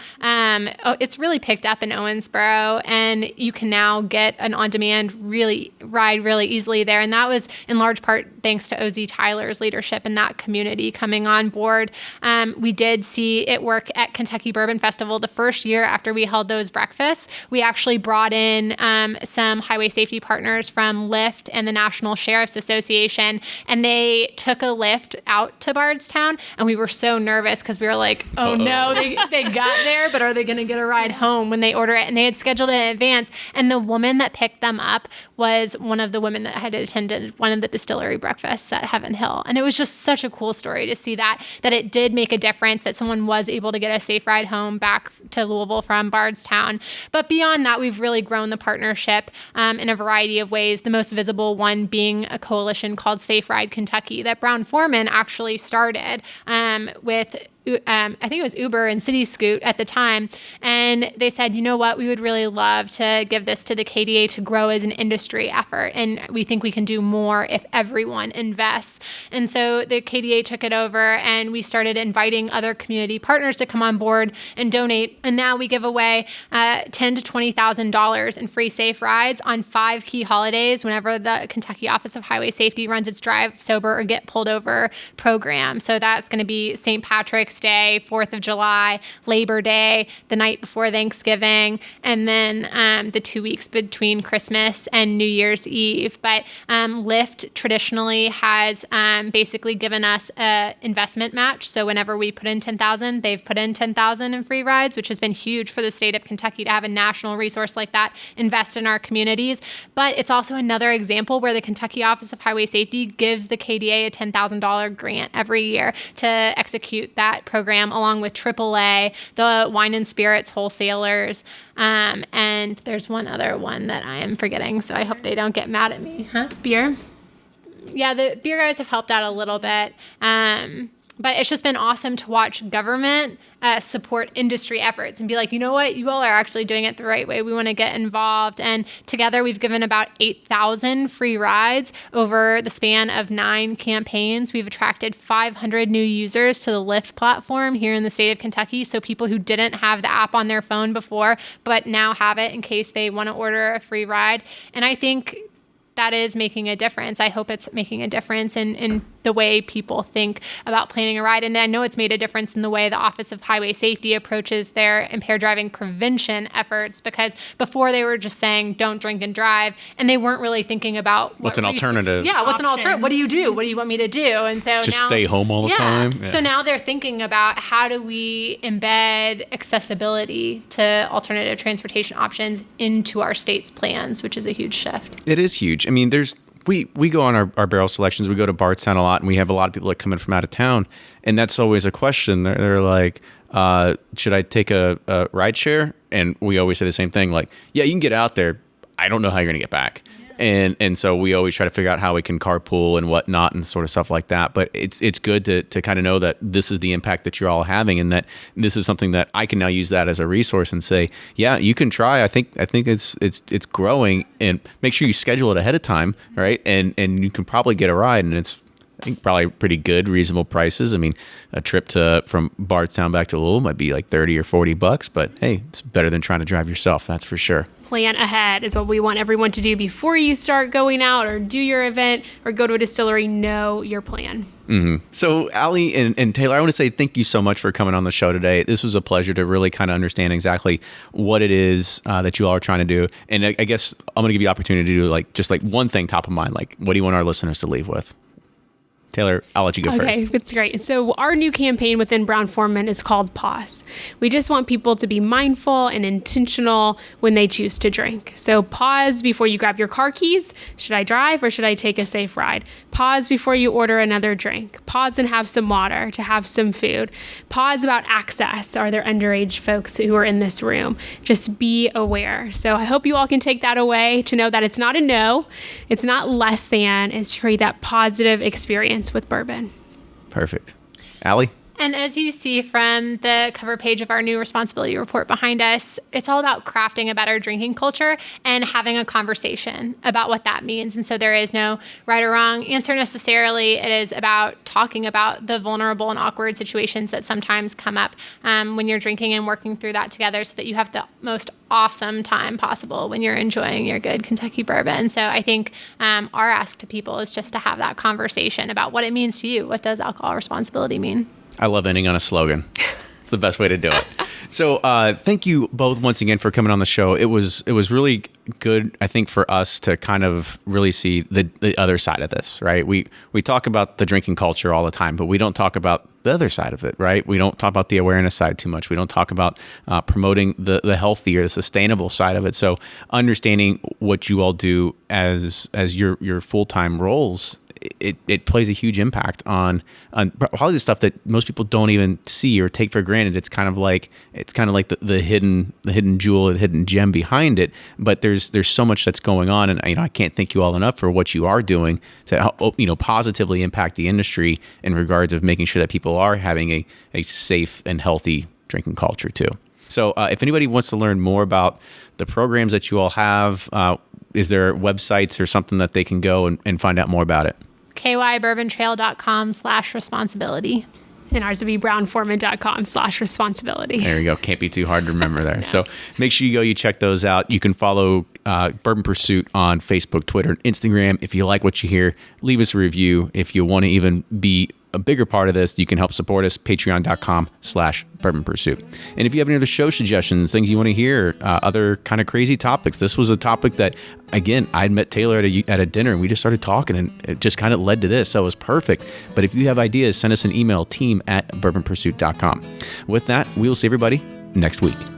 It's really picked up in Owensboro, and you can now get an on-demand ride really easily there. And that was in large part thanks to O.Z. Tyler's leadership in that community coming on board. We did see it work at Kentucky Bourbon Festival the first year after we held those breakfasts. We actually brought in some highway safety partners from Lyft and the National Sheriff's Association, and they took a Lyft out to Bardstown, and we were so nervous because we were like, oh no, they got there, but are they going to get a ride home when they order it? And they had scheduled it in advance, and the woman that picked them up was one of the women that had attended one of the distillery breakfasts at Heaven Hill. And it was just such a cool story to see that it did make a difference, that someone was able to get a safe ride home back to Louisville from Bardstown. But beyond that, we've really grown the partnership in a variety variety of ways, the most visible one being a coalition called Safe Ride Kentucky that Brown-Forman actually started with I think it was Uber and City Scoot at the time. And they said, you know what, we would really love to give this to the KDA to grow as an industry effort. And we think we can do more if everyone invests. And so the KDA took it over and we started inviting other community partners to come on board and donate. And now we give away $10,000 to $20,000 in free safe rides on 5 key holidays whenever the Kentucky Office of Highway Safety runs its Drive Sober or Get Pulled Over program. So that's going to be St. Patrick's Day, 4th of July, Labor Day, the night before Thanksgiving, and then the 2 weeks between Christmas and New Year's Eve. But Lyft traditionally has basically given us an investment match. So whenever we put in $10,000, they've put in $10,000 in free rides, which has been huge for the state of Kentucky to have a national resource like that invest in our communities. But it's also another example where the Kentucky Office of Highway Safety gives the KDA a $10,000 grant every year to execute that program, along with AAA, the wine and spirits wholesalers, and there's one other one that I am forgetting, so I hope they don't get mad at me. Beer? Yeah, the beer guys have helped out a little bit. But it's just been awesome to watch government support industry efforts and be like, you know what, you all are actually doing it the right way. We want to get involved. And together we've given about 8,000 free rides over the span of 9 campaigns. We've attracted 500 new users to the Lyft platform here in the state of Kentucky. So people who didn't have the app on their phone before, but now have it in case they want to order a free ride. And I think that is making a difference. I hope it's making a difference in the way people think about planning a ride. And I know it's made a difference in the way the Office of Highway Safety approaches their impaired driving prevention efforts, because before they were just saying, don't drink and drive, and they weren't really thinking about what's an alternative. Yeah, what's an alternative? What do you do? What do you want me to do? And so just now, stay home all the time. Yeah. So now they're thinking about how do we embed accessibility to alternative transportation options into our state's plans, which is a huge shift. It is huge. I mean, we go on our barrel selections. We go to Bardstown a lot, and we have a lot of people that come in from out of town, and that's always a question. They're like, should I take a ride share? And we always say the same thing, like, yeah, you can get out there. I don't know how you're going to get back. And so we always try to figure out how we can carpool and whatnot and sort of stuff like that. But it's good to kind of know that this is the impact that you're all having, and that this is something that I can now use that as a resource and say, yeah, you can try. I think it's growing, and make sure you schedule it ahead of time, right? And you can probably get a ride, and it's, I think, probably pretty good, reasonable prices. I mean, a trip from Bardstown back to Louisville might be like $30 or $40, but hey, it's better than trying to drive yourself. That's for sure. Plan ahead is what we want everyone to do before you start going out or do your event or go to a distillery. Know your plan. Mm-hmm. So Ali and Taylor, I want to say thank you so much for coming on the show today. This was a pleasure to really kind of understand exactly what it is that you all are trying to do. And I guess I'm going to give you the opportunity to do just one thing top of mind. Like, what do you want our listeners to leave with? Taylor, I'll let you go first. Okay, it's great. So our new campaign within Brown-Forman is called Pause. We just want people to be mindful and intentional when they choose to drink. So pause before you grab your car keys. Should I drive or should I take a safe ride? Pause before you order another drink. Pause and have some water, to have some food. Pause about access. Are there underage folks who are in this room? Just be aware. So I hope you all can take that away to know that it's not a no, it's not less than, it's to create that positive experience with bourbon. Perfect. Ali? And as you see from the cover page of our new responsibility report behind us, it's all about crafting a better drinking culture and having a conversation about what that means. And so there is no right or wrong answer necessarily. It is about talking about the vulnerable and awkward situations that sometimes come up when you're drinking and working through that together so that you have the most awesome time possible when you're enjoying your good Kentucky bourbon. So I think our ask to people is just to have that conversation about what it means to you. What does alcohol responsibility mean? I love ending on a slogan. It's the best way to do it. So thank you both once again for coming on the show. It was really good, I think, for us to kind of really see the other side of this, right? We talk about the drinking culture all the time, but we don't talk about the other side of it, right? We don't talk about the awareness side too much. We don't talk about promoting the healthy or the sustainable side of it. So understanding what you all do as your full-time roles it plays a huge impact on probably the stuff that most people don't even see or take for granted. It's kind of like the hidden jewel, the hidden gem behind it. But there's so much that's going on, and I can't thank you all enough for what you are doing to help, positively impact the industry in regards of making sure that people are having a safe and healthy drinking culture too. So if anybody wants to learn more about the programs that you all have, is there websites or something that they can go and find out more about it? kybourbontrail.com/responsibility. And ours would be brownforman.com/responsibility. There you go. Can't be too hard to remember there. No. So make sure you check those out. You can follow Bourbon Pursuit on Facebook, Twitter, and Instagram. If you like what you hear, leave us a review. If you want to even be a bigger part of this, you can help support us, patreon.com/Bourbon Pursuit. And if you have any other show suggestions, things you want to hear, other kind of crazy topics, this was a topic that, again, I'd met Taylor at a dinner and we just started talking and it just kind of led to this. So it was perfect. But if you have ideas, send us an email, team@bourbonpursuit.com. With that, we will see everybody next week.